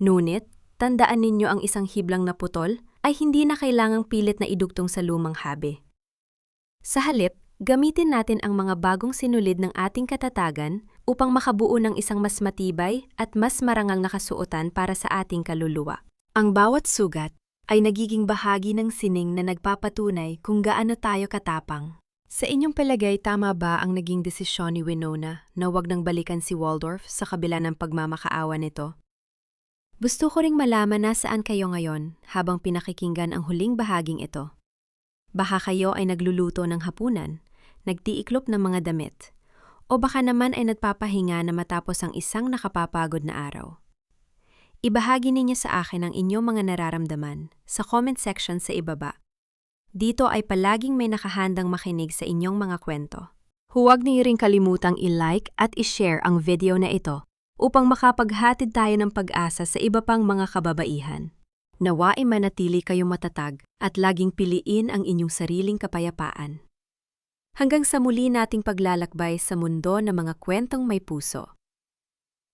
Ngunit, tandaan ninyo, ang isang hiblang na putol ay hindi na kailangang pilit na idugtong sa lumang habi. Sa halip, gamitin natin ang mga bagong sinulid ng ating katatagan upang makabuo ng isang mas matibay at mas marangal na kasuotan para sa ating kaluluwa. Ang bawat sugat ay nagiging bahagi ng sining na nagpapatunay kung gaano tayo katapang. Sa inyong palagay, tama ba ang naging desisyon ni Winona na wag nang balikan si Waldorf sa kabila ng pagmamakaawa nito? Gusto ko ring malaman na saan kayo ngayon habang pinakikinggan ang huling bahaging ito. Baka kayo ay nagluluto ng hapunan, nagtiiklop ng mga damit, o baka naman ay nagpapahinga na matapos ang isang nakapapagod na araw. Ibahagi ninyo sa akin ang inyong mga nararamdaman sa comment section sa ibaba. Dito ay palaging may nakahandang makinig sa inyong mga kwento. Huwag niyo ring kalimutang i-like at i-share ang video na ito upang makapaghatid tayo ng pag-asa sa iba pang mga kababaihan. Nawa ay manatili kayong matatag at laging piliin ang inyong sariling kapayapaan. Hanggang sa muli nating paglalakbay sa mundo ng mga kwentong may puso.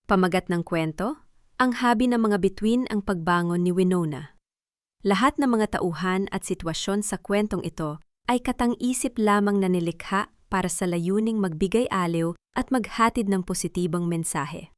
Pamagat ng kwento, ang habi ng mga bituin ang pagbangon ni Winona. Lahat ng mga tauhan at sitwasyon sa kwentong ito ay katang-isip lamang na nilikha para sa layuning magbigay aliw at maghatid ng positibong mensahe.